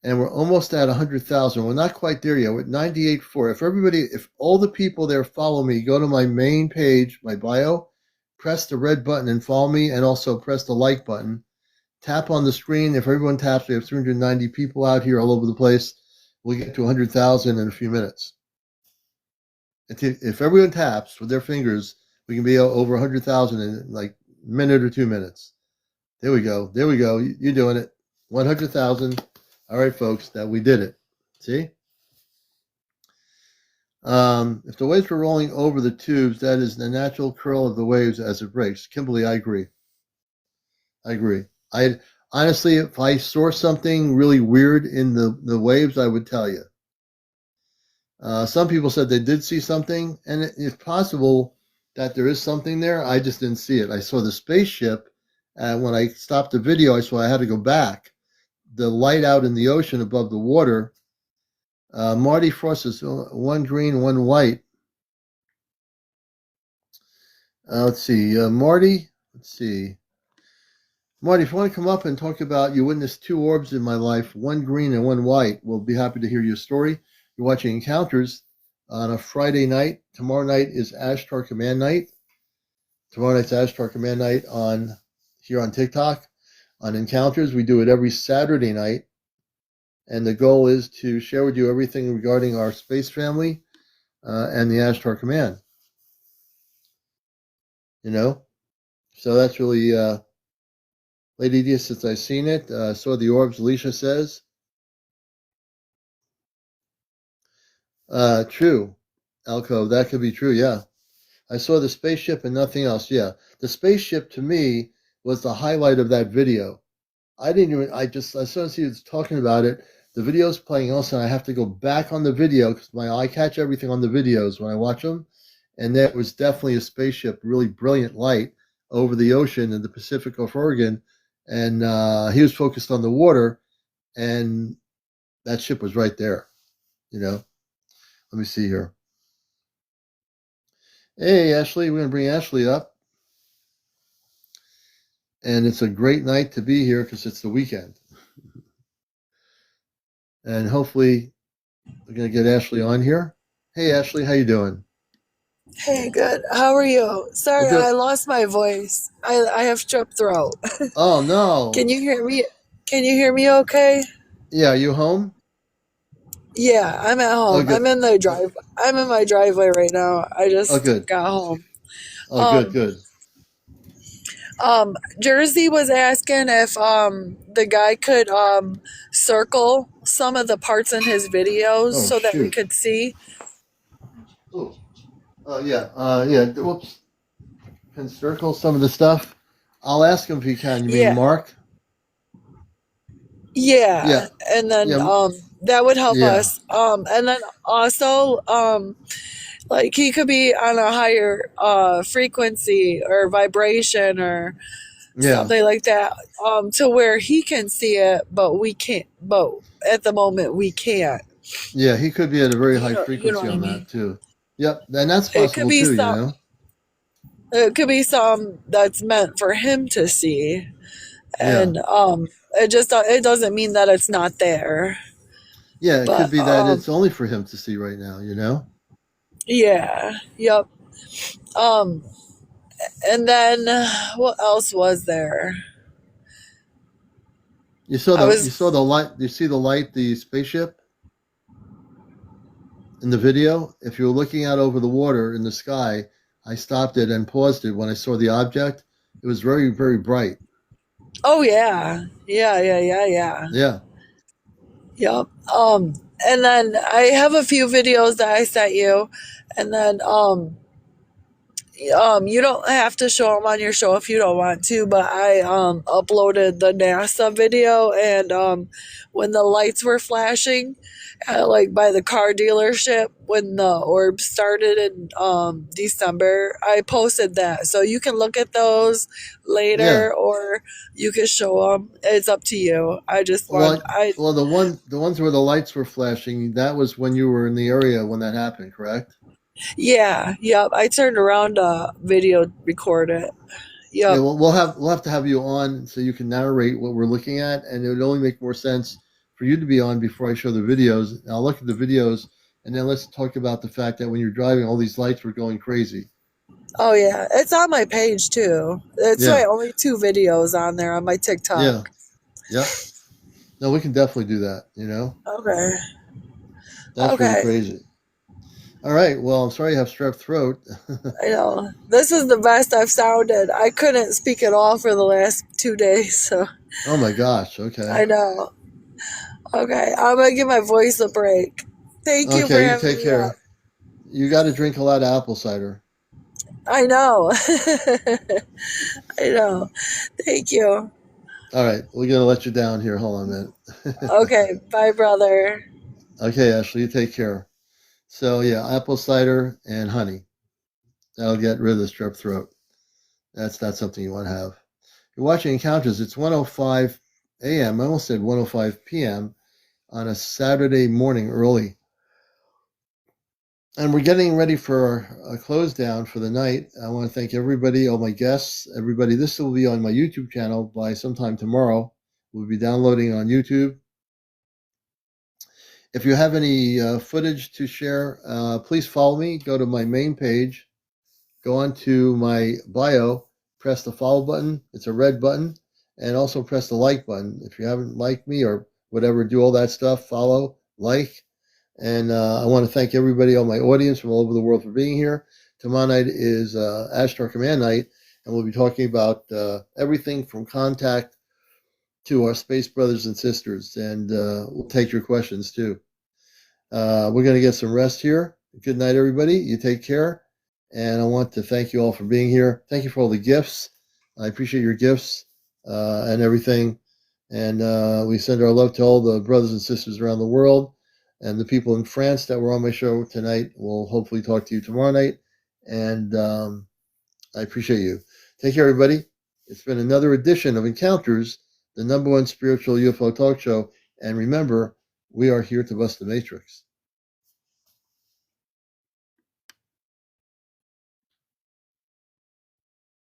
And we're almost at 100,000. We're not quite there yet. We're at 98.4. If all the people there follow me, go to my main page, my bio, press the red button and follow me, and also press the like button. Tap on the screen. If everyone taps, we have 390 people out here all over the place. We'll get to 100,000 in a few minutes. If everyone taps with their fingers, we can be over 100,000 in like a minute or 2 minutes. There we go. You're doing it. 100,000. All right, folks, that we did it. See? If the waves were rolling over the tubes, that is the natural curl of the waves as it breaks. Kimberly, I agree. I honestly, if I saw something really weird in the waves, I would tell you. Some people said they did see something, and it's possible that there is something there. I just didn't see it. I saw the spaceship, and when I stopped the video, I saw I had to go back. The light out in the ocean above the water. Marty Frost is one green, one white. Let's see, Marty. Let's see. Marty, if you want to come up and talk about you witnessed two orbs in my life, one green and one white, we'll be happy to hear your story. You're watching Encounters on a Friday night. Tomorrow night is Ashtar Command Night. Tomorrow night's Ashtar Command Night on here on TikTok. On Encounters, we do it every Saturday night. And the goal is to share with you everything regarding our space family and the Ashtar Command. You know? So that's really... Lady D, since I've seen it, saw the orbs, Alicia says. True, Alcove, that could be true, yeah. I saw the spaceship and nothing else, yeah. The spaceship, to me, was the highlight of that video. I as soon as he was talking about it, the video's playing also, and I have to go back on the video, because I catch everything on the videos when I watch them, and that was definitely a spaceship, really brilliant light over the ocean in the Pacific of Oregon, and he was focused on the water, and that ship was right there, you know. Let me see here. Hey, Ashley, we're going to bring Ashley up. And it's a great night to be here because it's the weekend. And hopefully we're going to get Ashley on here. Hey, Ashley, how you doing? Hey, good. How are you? Sorry, I lost my voice. I have strep throat. Oh, no. Can you hear me? Can you hear me okay? Yeah, you home? Yeah, I'm at home. Oh, I'm in the drive. I'm in my driveway right now. I just got home. Oh, good. Jersey was asking if the guy could circle some of the parts in his videos so that we could see. Oh, yeah. Whoops. Can circle some of the stuff. I'll ask him if he can. You mean Mark? Yeah. And then that would help us. And then also like he could be on a higher frequency or vibration or something like that, to where he can see it, but we can't. But at the moment, we can't. Yeah, he could be at a very high frequency on that too. Yep, and that's possible too. You know, it could be some that's meant for him to see, and it doesn't mean that it's not there. Yeah, it could be that it's only for him to see right now. You know. Yeah. Yep. And then what else was there? You saw the light. You see the light, the spaceship in the video. If you were looking out over the water in the sky, I stopped it and paused it when I saw the object. It was very, very bright. Oh yeah. Yeah. Yep. And then I have a few videos that I sent you, and then you don't have to show them on your show if you don't want to, but I uploaded the NASA video, and when the lights were flashing like by the car dealership when the orb started in December, I posted that, so you can look at those later or you can show them. It's up to you. The ones where the lights were flashing, that was when you were in the area when that happened, correct? Yeah, yep. I turned around video record it. Yep. Yeah, well, we'll have to have you on so you can narrate what we're looking at, and it would only make more sense for you to be on before I show the videos. I'll look at the videos, and then let's talk about the fact that when you're driving, all these lights were going crazy. Oh yeah, it's on my page too. It's my only 2 videos on there on my TikTok. Yeah. No, we can definitely do that. You know. Okay. That's really crazy. All right. Well, I'm sorry you have strep throat. I know. This is the best I've sounded. I couldn't speak at all for the last 2 days. So. Oh my gosh. Okay. I know. Okay, I'm gonna give my voice a break. Thank you for having me. Take care. You got to drink a lot of apple cider. I know. I know. Thank you. All right, we're gonna let you down here. Hold on a minute. Okay. Bye, brother. Okay, Ashley, you take care. So yeah, apple cider and honey. That'll get rid of the strep throat. That's not something you want to have. You're watching Encounters. It's 1:05 a.m. I almost said 1:05 p.m. on a Saturday morning early. And we're getting ready for a close down for the night. I want to thank everybody, all my guests, everybody. This will be on my YouTube channel by sometime tomorrow. We'll be downloading on YouTube. If you have any footage to share, please follow me. Go to my main page. Go onto my bio. Press the follow button. It's a red button. And also press the like button. If you haven't liked me or whatever, do all that stuff. Follow, like. And I want to thank everybody on my audience from all over the world for being here. Tomorrow night is Ashtar Command Night, and we'll be talking about everything from contact to our space brothers and sisters, and we'll take your questions too. We're going to get some rest here. Good night, everybody. You take care, and I want to thank you all for being here. Thank you for all the gifts. I appreciate your gifts and everything, and we send our love to all the brothers and sisters around the world. And the people in France that were on my show tonight will hopefully talk to you tomorrow night. And I appreciate you. Take care, everybody. It's been another edition of Encounters, the #1 spiritual UFO talk show. And remember, we are here to bust the matrix.